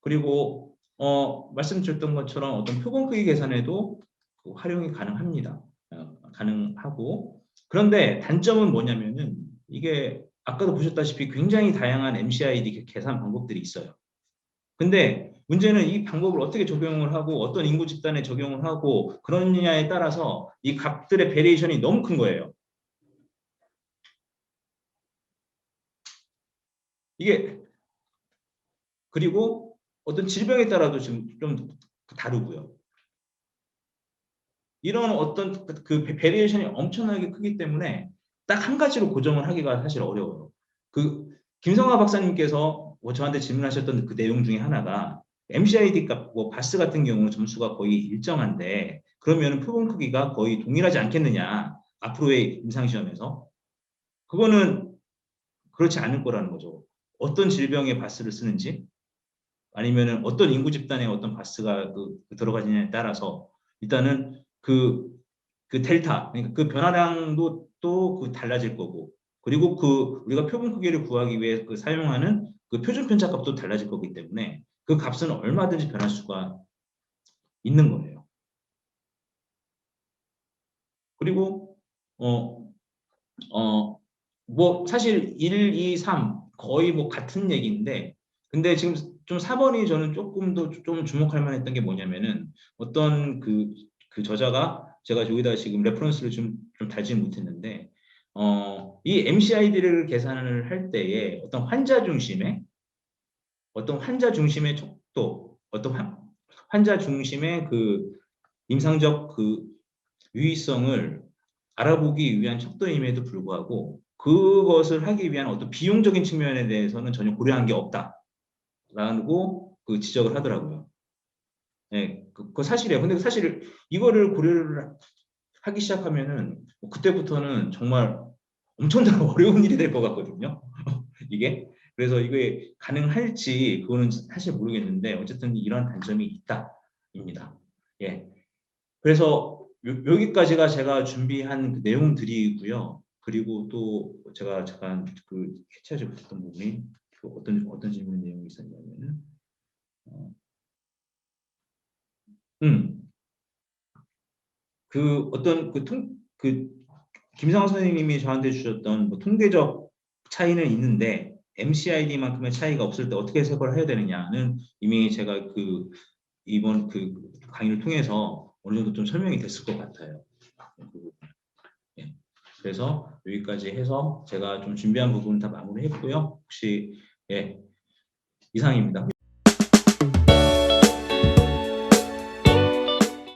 [SPEAKER 1] 그리고 말씀드렸던 것처럼 어떤 표본 크기 계산에도 그 활용이 가능합니다. 가능하고 그런데 단점은 뭐냐면은 이게 아까도 보셨다시피 굉장히 다양한 MCID 계산 방법들이 있어요. 근데 문제는 이 방법을 어떻게 적용을 하고 어떤 인구 집단에 적용을 하고 그러느냐에 따라서 이 값들의 베리에이션이 너무 큰 거예요. 이게 그리고 어떤 질병에 따라도 지금 좀 다르고요. 이런 어떤 그 베리에이션이 엄청나게 크기 때문에 딱 한 가지로 고정을 하기가 사실 어려워요. 김성화 박사님께서 저한테 질문하셨던 그 내용 중에 하나가 MCID 값, 뭐 바스 같은 경우는 점수가 거의 일정한데 그러면 표본 크기가 거의 동일하지 않겠느냐 앞으로의 임상시험에서 그거는 그렇지 않을 거라는 거죠. 어떤 질병의 바스를 쓰는지 아니면은 어떤 인구 집단의 어떤 바스가 들어가느냐에 따라서 일단은 그 델타 그러니까 그 변화량도 또 달라질 거고 그리고 우리가 표본 크기를 구하기 위해 사용하는 그 표준 편차 값도 달라질 거기 때문에 그 값은 얼마든지 변할 수가 있는 거예요. 그리고 어, 뭐 사실 1, 2, 3 거의 뭐 같은 얘기인데 근데 지금 좀 4번이 저는 조금 더 좀 주목할 만했던 게 뭐냐면은 어떤 그 저자가 제가 여기다 지금 레퍼런스를 좀 달지 못했는데 이 MCID를 계산을 할 때에 어떤 환자 중심의 척도 어떤 환자 중심의 그 임상적 그 유의성을 알아보기 위한 척도임에도 불구하고 그것을 하기 위한 어떤 비용적인 측면에 대해서는 전혀 고려한 게 없다라고 그 지적을 하더라고요. 예, 그거 사실이에요. 근데 사실 이거를 고려를 하기 시작하면은 그때부터는 정말 엄청난 어려운 일이 될 것 같거든요. 이게. 그래서 이게 가능할지 그거는 사실 모르겠는데 어쨌든 이런 단점이 있다입니다. 예. 그래서 여기까지가 제가 준비한 그 내용들이고요. 그리고 또 제가 잠깐 그 캐치하지 못했던 부분이 그 어떤 질문 내용이 있었냐면은 어, 음, 그 어떤 그 김상호 선생님이 저한테 주셨던 뭐 통계적 차이는 있는데 MCID만큼의 차이가 없을 때 어떻게 해석을 해야 되느냐는 이미 제가 그 이번 그 강의를 통해서 어느 정도 좀 설명이 됐을 것 같아요. 예. 그래서 여기까지 해서 제가 좀 준비한 부분 다 마무리했고요. 혹시 예, 이상입니다.